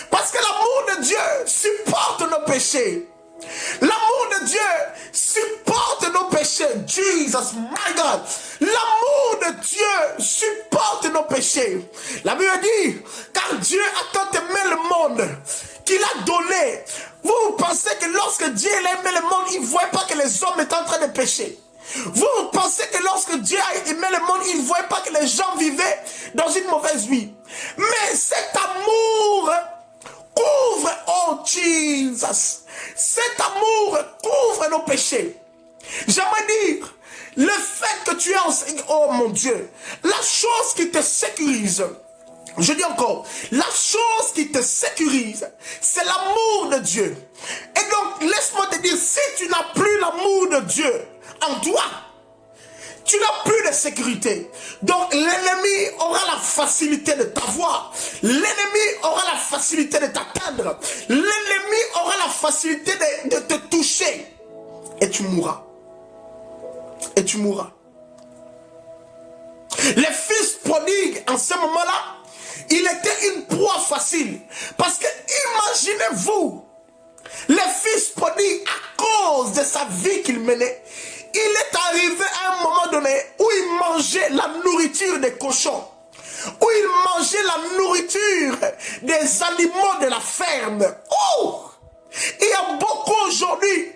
Parce que l'amour de Dieu supporte nos péchés. L'amour de Dieu supporte nos péchés. Jesus, my God. L'amour de Dieu supporte nos péchés. La Bible dit, car Dieu a tant aimé le monde qu'il a donné. Vous pensez que lorsque Dieu a aimé le monde, il ne voyait pas que les hommes étaient en train de pécher? Vous pensez que lorsque Dieu a aimé le monde, il ne voyait pas que les gens vivaient dans une mauvaise vie? Mais cet amour couvre, oh Jesus, cet amour couvre nos péchés. J'aimerais dire, le fait que tu es en... Oh mon Dieu, la chose qui te sécurise, je dis encore, la chose qui te sécurise, c'est l'amour de Dieu. Et donc, laisse-moi te dire, si tu n'as plus l'amour de Dieu en toi, tu n'as plus de sécurité. Donc l'ennemi aura la facilité de t'avoir. L'ennemi aura la facilité de t'atteindre. L'ennemi aura la facilité de te toucher. Et tu mourras. Et tu mourras. Les fils prodigues, en ce moment-là, il était une proie facile. Parce que imaginez-vous, les fils prodigues, à cause de sa vie qu'il menait, il est arrivé à un moment donné où il mangeait la nourriture des cochons, où il mangeait la nourriture des animaux de la ferme. Oh! Il y a beaucoup aujourd'hui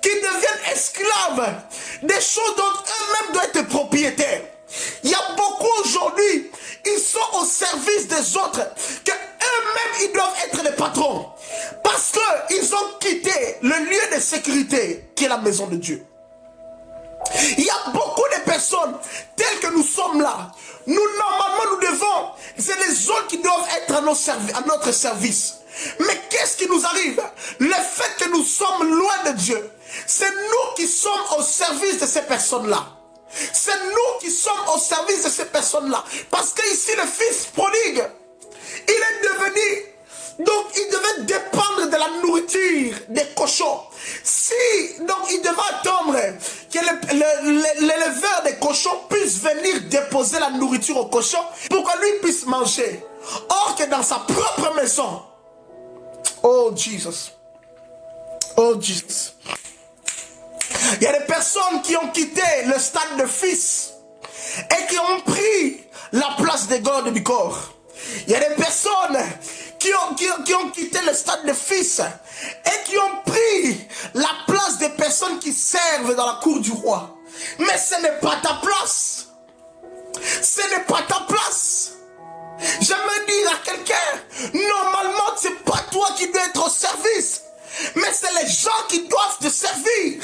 qui deviennent esclaves des choses dont eux-mêmes doivent être propriétaires. Il y a beaucoup aujourd'hui, ils sont au service des autres, que eux-mêmes ils doivent être les patrons. Parce qu'ils ont quitté le lieu de sécurité qui est la maison de Dieu. Il y a beaucoup de personnes telles que nous sommes là. Nous, normalement, nous devons, c'est les autres qui doivent être à notre service. Mais qu'est-ce qui nous arrive? Le fait que nous sommes loin de Dieu, c'est nous qui sommes au service de ces personnes-là. C'est nous qui sommes au service de ces personnes-là. Parce que ici, le fils prodigue, il est devenu... Donc, il devait dépendre de la nourriture des cochons. Si, donc, il devait attendre que l'éleveur des cochons puisse venir déposer la nourriture aux cochons pour que lui puisse manger. Or que dans sa propre maison, oh Jesus, oh Jesus, il y a des personnes qui ont quitté le stade de fils et qui ont pris la place des gardes du corps. Il y a des personnes qui ont quitté le stade de fils et qui ont pris la place des personnes qui servent dans la cour du roi. Mais ce n'est pas ta place. Ce n'est pas ta place. J'aimerais dire à quelqu'un, normalement, ce n'est pas toi qui dois être au service, mais c'est les gens qui doivent te servir.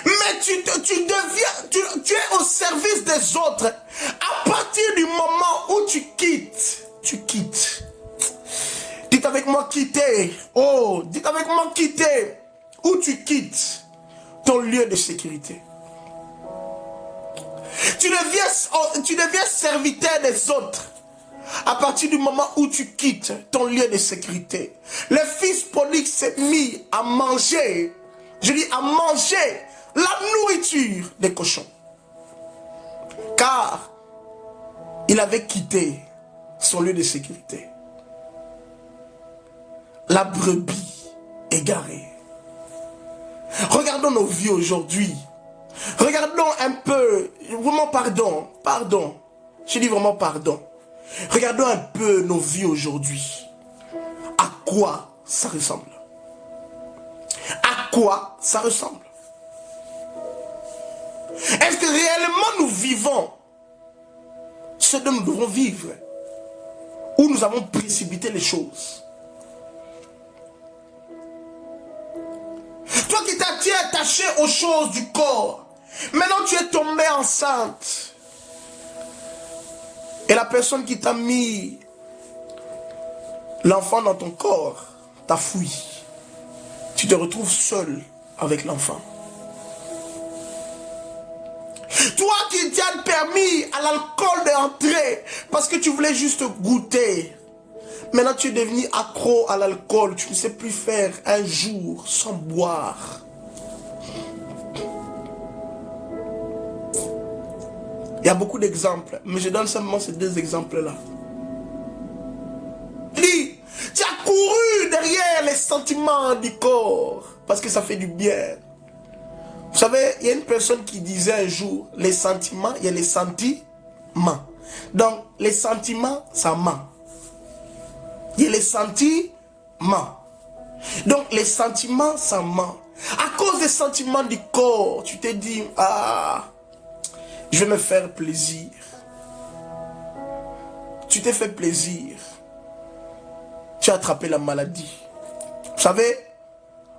Mais tu es au service des autres. À partir du moment où tu quittes. Dites avec moi quitter. Oh, dites avec moi quitter. Où tu quittes ton lieu de sécurité. Tu deviens serviteur des autres. À partir du moment où tu quittes ton lieu de sécurité. Le fils prodigue s'est mis à manger. Je dis à manger la nourriture des cochons. Car il avait quitté son lieu de sécurité. La brebis égarée. Regardons nos vies aujourd'hui. Regardons un peu, vraiment pardon. Je dis vraiment pardon. Regardons un peu nos vies aujourd'hui. À quoi ça ressemble? À quoi ça ressemble? Est-ce que réellement nous vivons ce dont nous devons vivre? Ou nous avons précipité les choses? Toi qui t'es attaché aux choses du corps, maintenant tu es tombé enceinte. Et la personne qui t'a mis l'enfant dans ton corps t'a fui. Tu te retrouves seul avec l'enfant. Toi qui t'as permis à l'alcool d'entrer parce que tu voulais juste goûter. Maintenant tu es devenu accro à l'alcool. Tu ne sais plus faire un jour sans boire. Il y a beaucoup d'exemples, mais je donne simplement ces deux exemples-là. Tu as couru derrière les sentiments du corps parce que ça fait du bien. Vous savez, il y a une personne qui disait un jour, les sentiments, il y a les sentiments. Donc, les sentiments, ça ment. Il y a les sentiments. Donc, les sentiments, ça ment. À cause des sentiments du corps, tu t'es dit, ah, je vais me faire plaisir. Tu t'es fait plaisir. Tu as attrapé la maladie. Vous savez,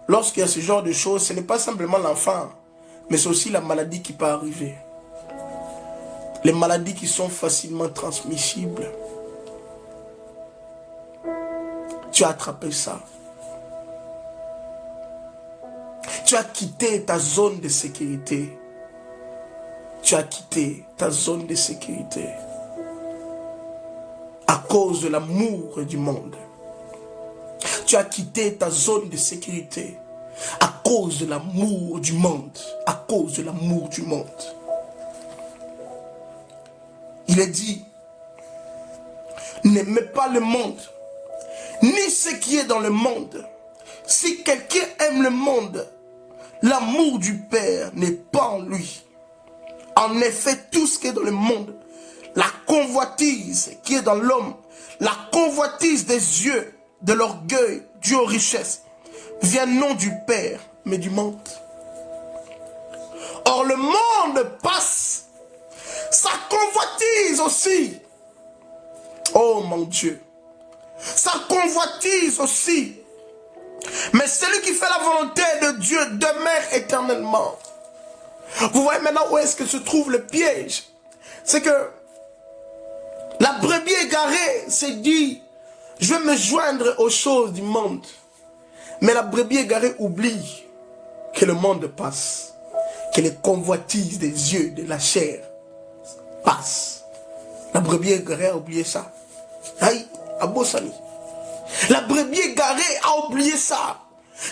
lorsqu'il y a ce genre de choses, ce n'est pas simplement l'enfant, mais c'est aussi la maladie qui peut arriver. Les maladies qui sont facilement transmissibles. Tu as attrapé ça. Tu as quitté ta zone de sécurité. Tu as quitté ta zone de sécurité. À cause de l'amour du monde. Tu as quitté ta zone de sécurité. À cause de l'amour du monde. À cause de l'amour du monde. Il est dit, n'aimez pas le monde, ni ce qui est dans le monde. Si quelqu'un aime le monde, l'amour du Père n'est pas en lui. En effet, tout ce qui est dans le monde, la convoitise qui est dans l'homme, la convoitise des yeux, de l'orgueil, dû aux richesses, vient non du Père, mais du monde. Or, le monde passe, sa convoitise aussi. Oh mon Dieu, sa convoitise aussi. Mais celui qui fait la volonté de Dieu demeure éternellement. Vous voyez maintenant où est-ce que se trouve le piège? C'est que la brebis égarée s'est dit, je vais me joindre aux choses du monde. Mais la brebis égarée oublie que le monde passe, que les convoitises des yeux, de la chair passent. La brebis égarée a oublié ça. Aïe, à Bossani. La brebis égarée a oublié ça.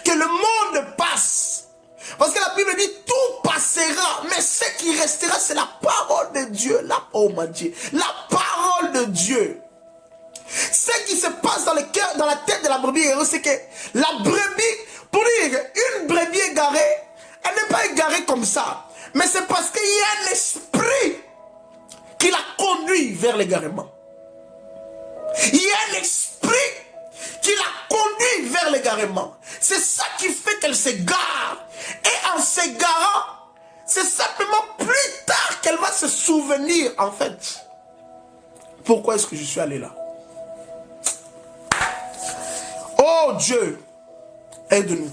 Que le monde passe. Parce que la Bible dit tout passera, mais ce qui restera, c'est la parole de Dieu. Oh mon Dieu, la parole de Dieu. Ce qui se passe dans le cœur, dans la tête de la brebis égarée, c'est que la brebis, pour dire une brebis égarée, elle n'est pas égarée comme ça. Mais c'est parce qu'il y a un esprit qui la conduit vers l'égarement. Il y a un esprit l'égarement. C'est ça qui fait qu'elle s'égare. Et en s'égarant, c'est simplement plus tard qu'elle va se souvenir, en fait. Pourquoi est-ce que je suis allé là? Oh Dieu, aide-nous.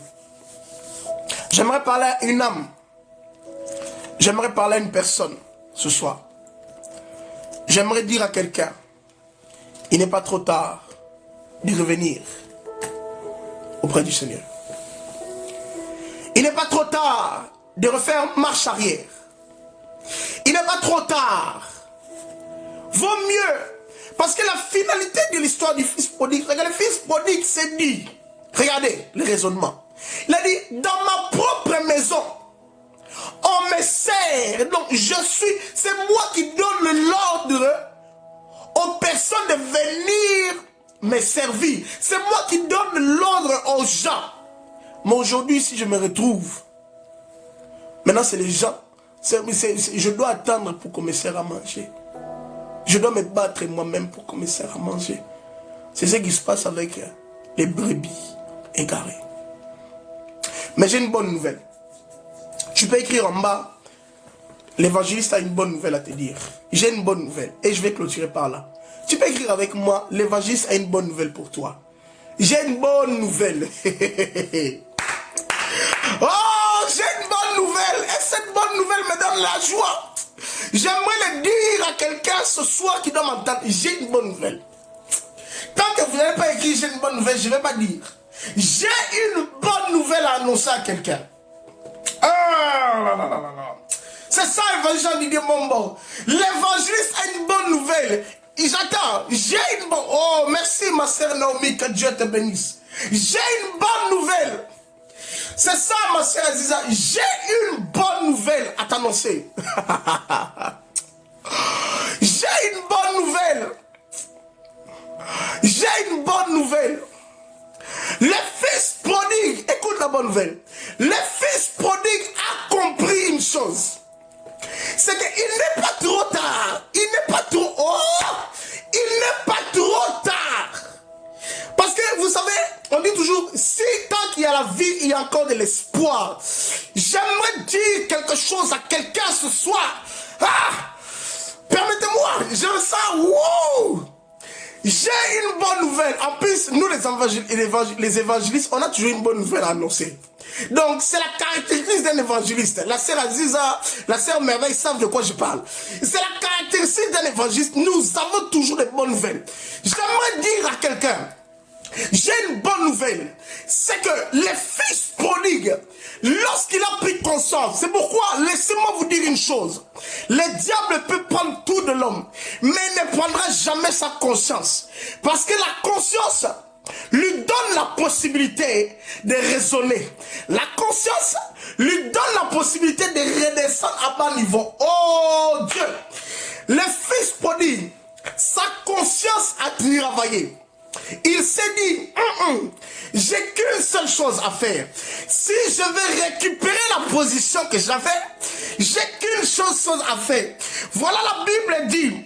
J'aimerais parler à une âme. J'aimerais parler à une personne ce soir. J'aimerais dire à quelqu'un, il n'est pas trop tard de revenir auprès du Seigneur. Il n'est pas trop tard de refaire marche arrière. Il n'est pas trop tard. Vaut mieux. Parce que la finalité de l'histoire du fils prodigue, regardez, le fils prodigue s'est dit, regardez le raisonnement. Il a dit, dans ma propre maison, on me sert. Donc c'est moi qui donne l'ordre aux personnes de venir me servir. C'est moi qui donne l'ordre aux gens. Mais aujourd'hui, si je me retrouve, maintenant c'est les gens, je dois attendre pour qu'on me serve à manger. Je dois me battre moi-même pour qu'on me serve à manger. C'est ce qui se passe avec les brebis égarées. Mais j'ai une bonne nouvelle. Tu peux écrire en bas, l'évangéliste a une bonne nouvelle à te dire. J'ai une bonne nouvelle et je vais clôturer par là. Tu peux écrire avec moi, l'évangéliste a une bonne nouvelle pour toi. J'ai une bonne nouvelle. Oh, j'ai une bonne nouvelle. Et cette bonne nouvelle me donne la joie. J'aimerais le dire à quelqu'un ce soir qui doit m'entendre. J'ai une bonne nouvelle. Tant que vous n'avez pas écrit j'ai une bonne nouvelle, je ne vais pas dire. J'ai une bonne nouvelle à annoncer à quelqu'un. C'est ça l'évangile Didier Mombo. L'évangéliste a une bonne nouvelle. J'attends. J'ai une bonne... Oh, merci ma sœur Naomi, que Dieu te bénisse. J'ai une bonne nouvelle. C'est ça ma sœur Aziza. J'ai une bonne nouvelle à t'annoncer. J'ai une bonne nouvelle. J'ai une bonne nouvelle. Le fils prodigue, écoute la bonne nouvelle. Le fils prodigue a compris une chose. C'est qu'il n'est pas trop tard. Il n'est pas trop... Oh, il n'est pas trop tard. Parce que vous savez, on dit toujours, si tant qu'il y a la vie, il y a encore de l'espoir. J'aimerais dire quelque chose à quelqu'un ce soir. Ah, permettez-moi, je le sens. Wow. J'ai une bonne nouvelle. En plus, nous les évangélistes, on a toujours une bonne nouvelle à annoncer. Donc, c'est la caractéristique d'un évangéliste. La sœur Aziza, la sœur Merveille savent de quoi je parle. C'est la caractéristique d'un évangéliste. Nous avons toujours des bonnes nouvelles. J'aimerais dire à quelqu'un, j'ai une bonne nouvelle. C'est que le fils prodigue, lorsqu'il a pris conscience, c'est pourquoi, laissez-moi vous dire une chose. Le diable peut prendre tout de l'homme, mais il ne prendra jamais sa conscience. Parce que la conscience lui donne la possibilité de raisonner. La conscience lui donne la possibilité de redescendre à bas niveau. Oh Dieu! Le fils prodigue, sa conscience a travaillé. Il s'est dit, j'ai qu'une seule chose à faire. Si je veux récupérer la position que j'avais, j'ai qu'une chose à faire. Voilà, la Bible dit,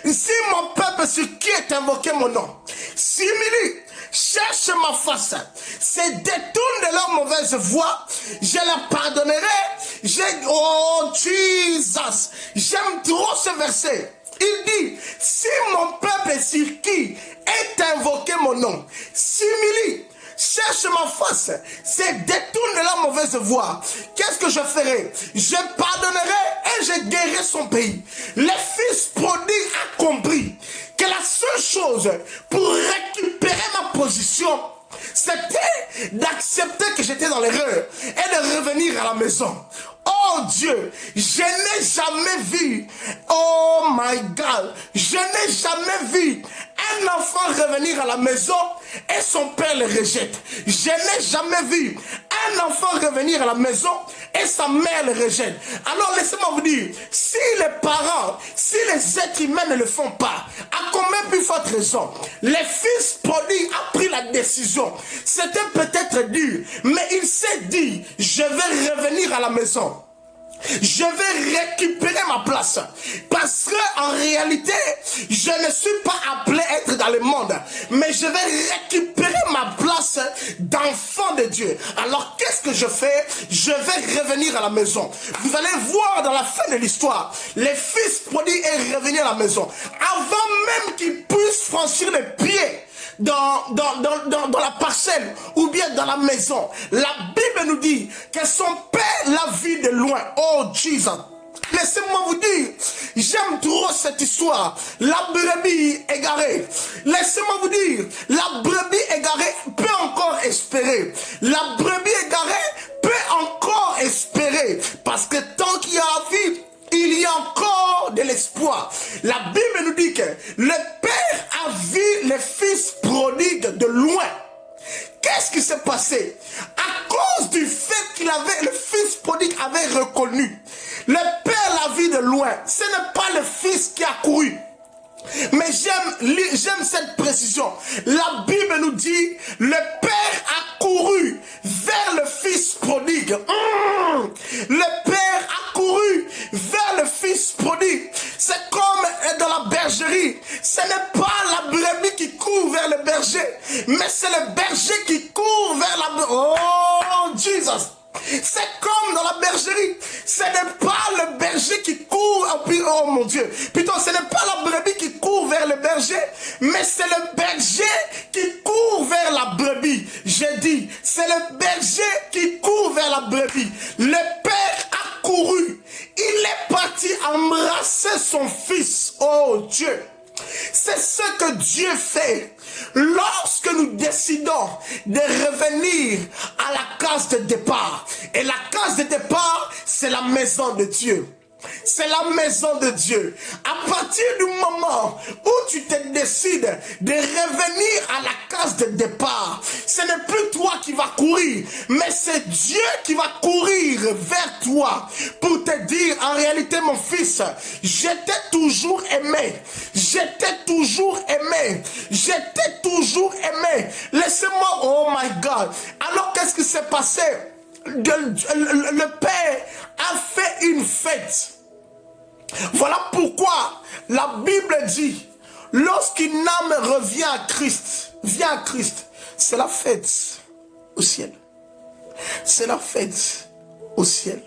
si mon peuple sur qui est invoqué mon nom, s'humilie, cherche ma face, se détourne de leur mauvaise voie, je leur pardonnerai. Oh Jesus, j'aime trop ce verset. Il dit, si mon peuple sur qui est invoqué mon nom, s'humilie, cherche ma face, se détourne de la mauvaise voie, qu'est-ce que je ferai? Je pardonnerai et je guérirai son pays. Le fils prodigue a compris que la seule chose pour récupérer ma position, c'était d'accepter que j'étais dans l'erreur et de revenir à la maison. Oh Dieu, je n'ai jamais vu, oh my God, je n'ai jamais vu un enfant revenir à la maison et son père le rejette. Je n'ai jamais vu un enfant revenir à la maison et sa mère le rejette. Alors laissez-moi vous dire, si les parents, si les êtres humains ne le font pas, à combien plus forte raison, le fils prodigue a pris la décision. C'était peut-être dur, mais il s'est dit, je vais revenir à la maison. Je vais récupérer ma place. Parce que en réalité, je ne suis pas appelé à être dans le monde. Mais je vais récupérer ma place d'enfant de Dieu. Alors qu'est-ce que je fais? Je vais revenir à la maison. Vous allez voir dans la fin de l'histoire, les fils prodigues est revenu à la maison. Avant même qu'ils puissent franchir les pieds dans la parcelle ou bien dans la maison, la Bible nous dit que son père l'a vu de loin. Oh Jesus! Laissez-moi vous dire, j'aime trop cette histoire. La brebis égarée. Laissez-moi vous dire, la brebis égarée peut encore espérer. La brebis égarée peut encore espérer. Parce que tant qu'il y a la vie, il y a encore de l'espoir. La Bible nous dit que le père a vu les fils prodigues de loin. Qu'est-ce qui s'est passé? À cause du fait qu'il avait, le fils prodigue avait reconnu. Le père l'a vu de loin. Ce n'est pas le fils qui a couru. Mais j'aime cette précision. La Bible nous dit, le père a couru vers le fils prodigue. Le père a couru vers le fils prodigue. C'est comme dans la bergerie. Ce n'est pas la brebis qui court vers le berger, mais c'est le berger qui court vers la brebis. Oh, Jesus! C'est comme dans la bergerie. Ce n'est pas le berger qui court. Oh mon Dieu. Plutôt, ce n'est pas la brebis qui court vers le berger, mais c'est le berger qui court vers la brebis. J'ai dit, c'est le berger qui court vers la brebis. Le père a couru. Il est parti embrasser son fils. Oh Dieu. C'est ce que Dieu fait lorsque nous décidons de revenir à la case de départ. Et la case de départ, c'est la maison de Dieu. C'est la maison de Dieu. À partir du moment où tu te décides de revenir à la case de départ, ce n'est plus toi qui vas courir, mais c'est Dieu qui va courir vers toi pour te dire, en réalité mon fils, je t'ai toujours aimé. Je t'ai toujours aimé. Je t'ai toujours aimé. Laissez-moi, oh my God. Alors qu'est-ce qui s'est passé? Le père a fait une fête. Voilà pourquoi la Bible dit, lorsqu'une âme revient à Christ, vient à Christ, c'est la fête au ciel. C'est la fête au ciel.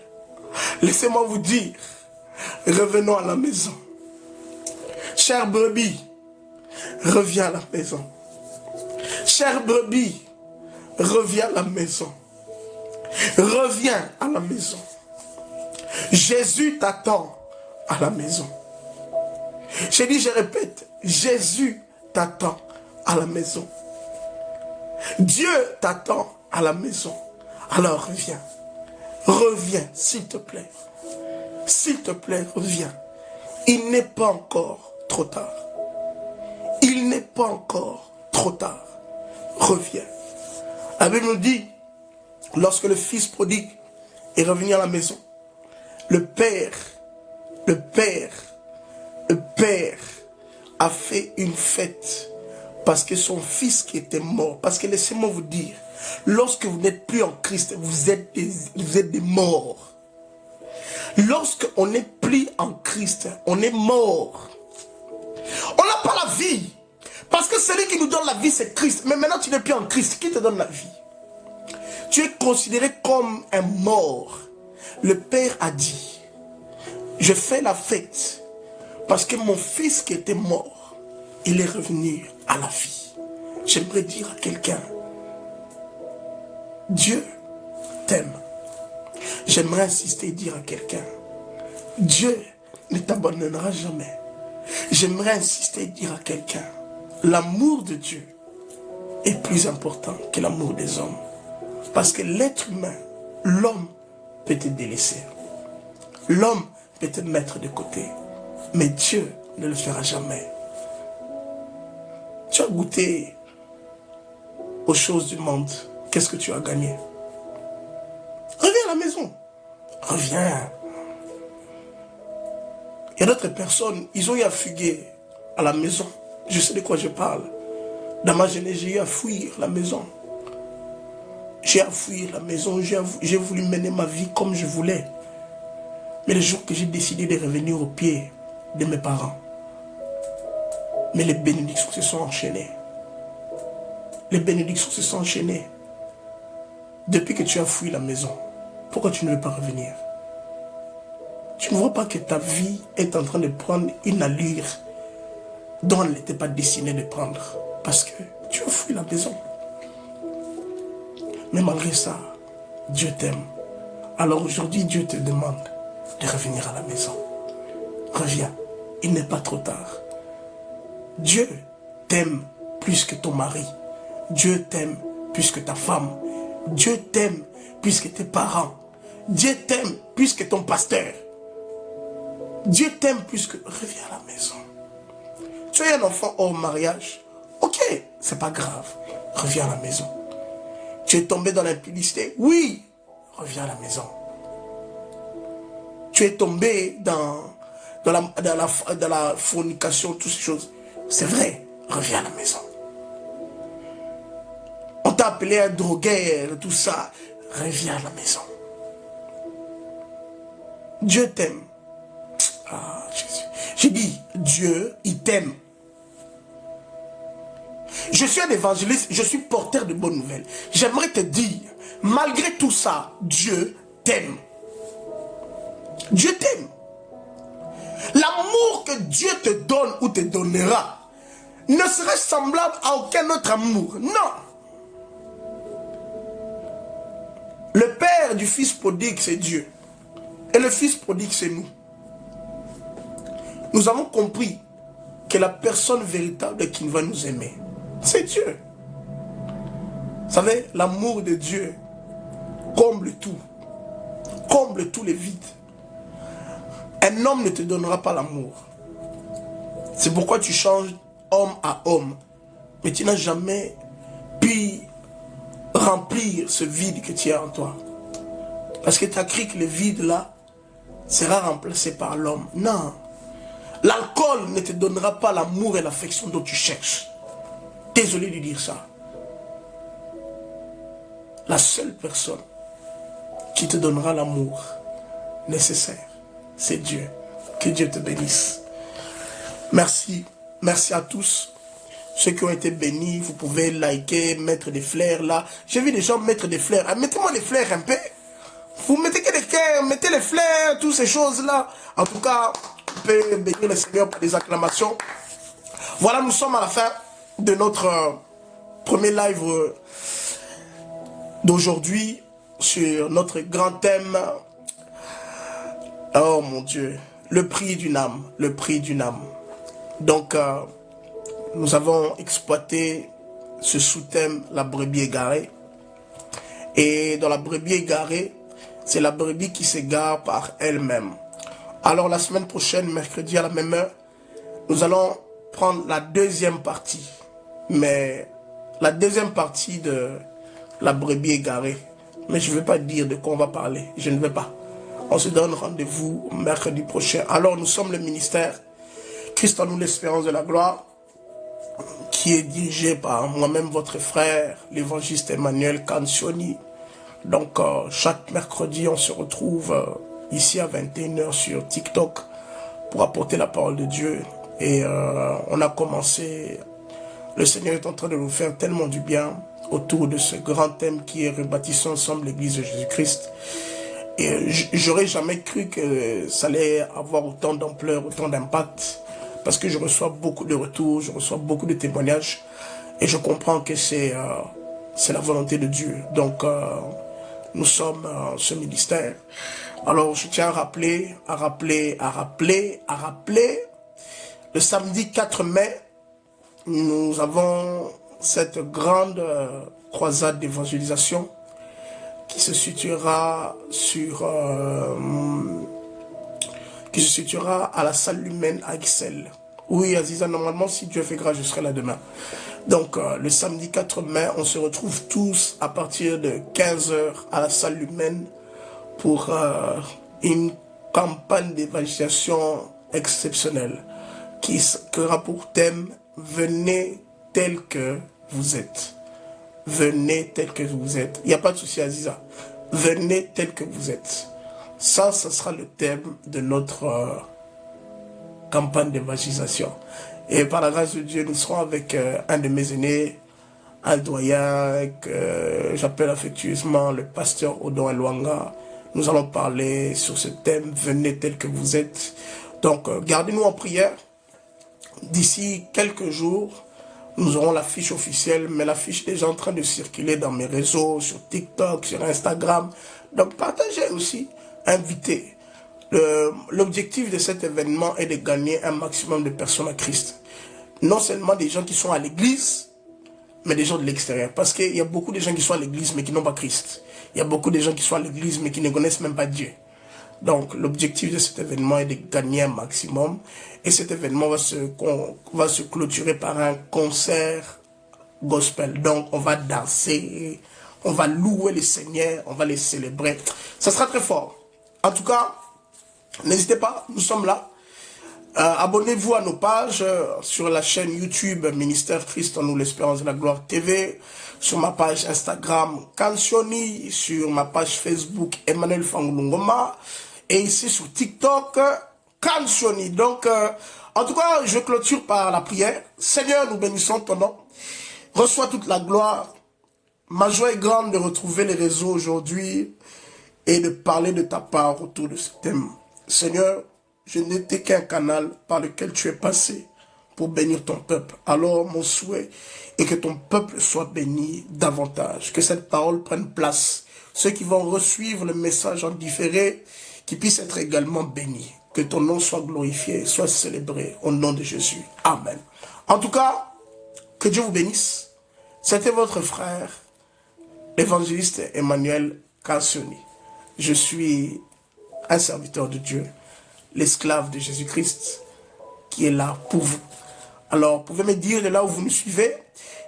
Laissez-moi vous dire, revenons à la maison. Chère brebis, reviens à la maison. Chère brebis, reviens à la maison. Reviens à la maison. Jésus t'attend à la maison. J'ai dit, je répète, Jésus t'attend à la maison. Dieu t'attend à la maison. Alors reviens. Reviens, s'il te plaît. S'il te plaît, reviens. Il n'est pas encore trop tard. Il n'est pas encore trop tard. Reviens. La Bible nous dit, lorsque le fils prodigue est revenu à la maison, le père a fait une fête parce que son fils qui était mort. Parce que laissez-moi vous dire, lorsque vous n'êtes plus en Christ, vous êtes des morts. Lorsque on n'est plus en Christ, on est mort. On n'a pas la vie. Parce que celui qui nous donne la vie, c'est Christ. Mais maintenant, tu n'es plus en Christ. Qui te donne la vie? Tu es considéré comme un mort. Le Père a dit, je fais la fête parce que mon fils qui était mort, il est revenu à la vie. J'aimerais dire à quelqu'un, Dieu t'aime. J'aimerais insister et dire à quelqu'un, Dieu ne t'abandonnera jamais. J'aimerais insister et dire à quelqu'un, l'amour de Dieu est plus important que l'amour des hommes. Parce que l'être humain, l'homme peut te délaisser. L'homme peut te mettre de côté. Mais Dieu ne le fera jamais. Tu as goûté aux choses du monde. Qu'est-ce que tu as gagné? Reviens à la maison. Reviens. Il y a d'autres personnes, ils ont eu à fuguer à la maison. Je sais de quoi je parle. Dans ma jeunesse, j'ai eu à fuir la maison. J'ai à fuir la maison. J'ai voulu mener ma vie comme je voulais. Mais le jour que j'ai décidé de revenir au pied de mes parents, mais les bénédictions se sont enchaînées. Les bénédictions se sont enchaînées. Depuis que tu as fui la maison, pourquoi tu ne veux pas revenir? Tu ne vois pas que ta vie est en train de prendre une allure dont elle n'était pas destinée de prendre. Parce que tu as fui la maison. Mais malgré ça, Dieu t'aime. Alors aujourd'hui, Dieu te demande de revenir à la maison. Reviens. Il n'est pas trop tard. Dieu t'aime plus que ton mari. Dieu t'aime plus que ta femme. Dieu t'aime plus que tes parents. Dieu t'aime plus que ton pasteur. Dieu t'aime plus que... Reviens à la maison. Tu es un enfant hors mariage. Ok, c'est pas grave. Reviens à la maison. Tu es tombé dans l'impudicité. Oui, reviens à la maison. Tu es tombé dans la fornication, toutes ces choses. C'est vrai, reviens à la maison. On t'a appelé un drogueur, tout ça. Reviens à la maison. Dieu t'aime. Ah, Jésus. J'ai dit, Dieu, il t'aime. Je suis un évangéliste, je suis porteur de bonnes nouvelles. J'aimerais te dire, malgré tout ça, Dieu t'aime. Dieu t'aime. L'amour que Dieu te donne ou te donnera ne serait semblable à aucun autre amour. Non. Le père du fils prodigue, c'est Dieu. Et le fils prodigue, c'est nous. Nous avons compris que la personne véritable qui va nous aimer, c'est Dieu. Vous savez, l'amour de Dieu comble tout. Comble tous les vides. Un homme ne te donnera pas l'amour. C'est pourquoi tu changes homme à homme. Mais tu n'as jamais pu remplir ce vide que tu as en toi. Parce que tu as cru que le vide là sera remplacé par l'homme. Non. L'alcool ne te donnera pas l'amour et l'affection dont tu cherches. Désolé de dire ça. La seule personne qui te donnera l'amour nécessaire, c'est Dieu. Que Dieu te bénisse. Merci. Merci à tous. Ceux qui ont été bénis, vous pouvez liker, mettre des fleurs là. J'ai vu des gens mettre des fleurs. Ah, mettez-moi les fleurs un peu. Vous mettez que des cœurs, mettez les fleurs, toutes ces choses-là. En tout cas, on peut bénir le Seigneur par des acclamations. Voilà, nous sommes à la fin de notre premier live d'aujourd'hui sur notre grand thème. Oh mon Dieu, le prix d'une âme, le prix d'une âme. Donc, nous avons exploité ce sous-thème, la brebis égarée. Et dans la brebis égarée, c'est la brebis qui s'égare par elle-même. Alors la semaine prochaine, mercredi à la même heure, nous allons prendre la deuxième partie. Mais la deuxième partie de la brebis égarée. Mais je ne vais pas dire de quoi on va parler. Je ne vais pas. On se donne rendez-vous mercredi prochain. Alors nous sommes le ministère Christ en nous l'espérance de la gloire, qui est dirigé par moi-même, votre frère, l'évangéliste Emmanuel Cancioni. Donc, chaque mercredi, on se retrouve ici à 21 h sur TikTok pour apporter la parole de Dieu. Et on a commencé, le Seigneur est en train de nous faire tellement du bien autour de ce grand thème qui est rebâtissons ensemble l'église de Jésus-Christ. Et j'aurais jamais cru que ça allait avoir autant d'ampleur, autant d'impact. Parce que je reçois beaucoup de retours, je reçois beaucoup de témoignages. Et je comprends que c'est la volonté de Dieu. Donc, nous sommes ce ministère. Alors, je tiens à rappeler, le samedi 4 mai, nous avons cette grande croisade d'évangélisation qui se situera à la salle Lumen à Ixelles. Oui, Aziza, normalement, si Dieu fait grâce, je serai là demain. Donc, le samedi 4 mai, on se retrouve tous à partir de 15 h à la salle Lumen pour une campagne d'évangélisation exceptionnelle qui aura pour thème « Venez tel que vous êtes ». Venez tel que vous êtes. Il n'y a pas de souci, Aziza. Venez tel que vous êtes. Ça, ce sera le thème de notre campagne d'évangélisation. Et par la grâce de Dieu, nous serons avec un de mes aînés, un doyen que j'appelle affectueusement le pasteur Odon Elwanga. Nous allons parler sur ce thème, venez tel que vous êtes. Donc, gardez-nous en prière. D'ici quelques jours, nous aurons l'affiche officielle, mais l'affiche est déjà en train de circuler dans mes réseaux, sur TikTok, sur Instagram. Donc, partagez aussi, invitez. L'objectif de cet événement est de gagner un maximum de personnes à Christ. Non seulement des gens qui sont à l'église, mais des gens de l'extérieur. Parce qu'il y a beaucoup de gens qui sont à l'église, mais qui n'ont pas Christ. Il y a beaucoup de gens qui sont à l'église, mais qui ne connaissent même pas Dieu. Donc, l'objectif de cet événement est de gagner un maximum. Et cet événement va se clôturer par un concert gospel. Donc, on va danser, on va louer le Seigneur, on va les célébrer. Ça sera très fort. En tout cas, n'hésitez pas, nous sommes là. Abonnez-vous à nos pages sur la chaîne YouTube Ministère Christ en nous l'Espérance de la Gloire TV, sur ma page Instagram Kansioni, sur ma page Facebook Emmanuel Fangulungoma et ici sur TikTok Kansioni. Donc, en tout cas, je clôture par la prière. Seigneur, nous bénissons ton nom. Reçois toute la gloire. Ma joie est grande de retrouver les réseaux aujourd'hui et de parler de ta part autour de ce thème. Seigneur, je n'étais qu'un canal par lequel tu es passé pour bénir ton peuple. Alors mon souhait est que ton peuple soit béni davantage, que cette parole prenne place. Ceux qui vont reçuivre le message en différé, qui puissent être également bénis. Que ton nom soit glorifié, soit célébré au nom de Jésus. Amen. En tout cas, que Dieu vous bénisse. C'était votre frère, l'évangéliste Emmanuel Kansioni. Je suis un serviteur de Dieu, l'esclave de Jésus-Christ, qui est là pour vous. Alors, vous pouvez me dire de là où vous me suivez.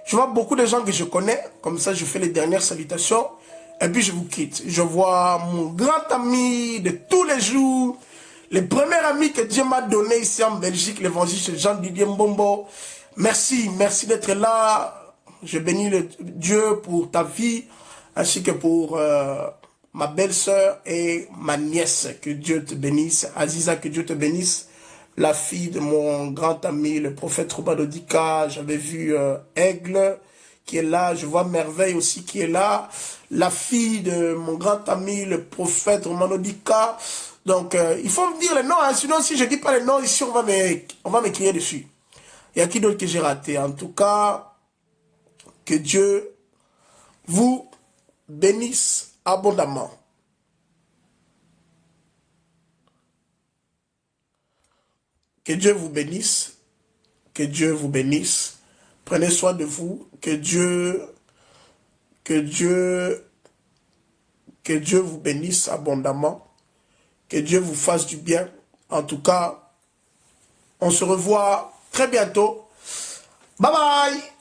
Je vois beaucoup de gens que je connais, comme ça je fais les dernières salutations, et puis je vous quitte. Je vois mon grand ami de tous les jours, le premier ami que Dieu m'a donné ici en Belgique, l'évangéliste Jean-Didier Mbombo. Merci, merci d'être là. Je bénis Dieu pour ta vie, ainsi que pour ma belle-sœur et ma nièce. Que Dieu te bénisse. Aziza, que Dieu te bénisse. La fille de mon grand ami, le prophète Roubadodika. J'avais vu Aigle qui est là. Je vois Merveille aussi qui est là. La fille de mon grand ami, le prophète Roubadodika. Donc, il faut me dire les noms. Hein, sinon, si je ne dis pas les noms, ici, on va me crier dessus. Il y a qui d'autre que j'ai raté? En tout cas, que Dieu vous bénisse abondamment. Que Dieu vous bénisse. Que Dieu vous bénisse. Prenez soin de vous. Que Dieu vous bénisse abondamment. Que Dieu vous fasse du bien. En tout cas, on se revoit très bientôt. Bye bye.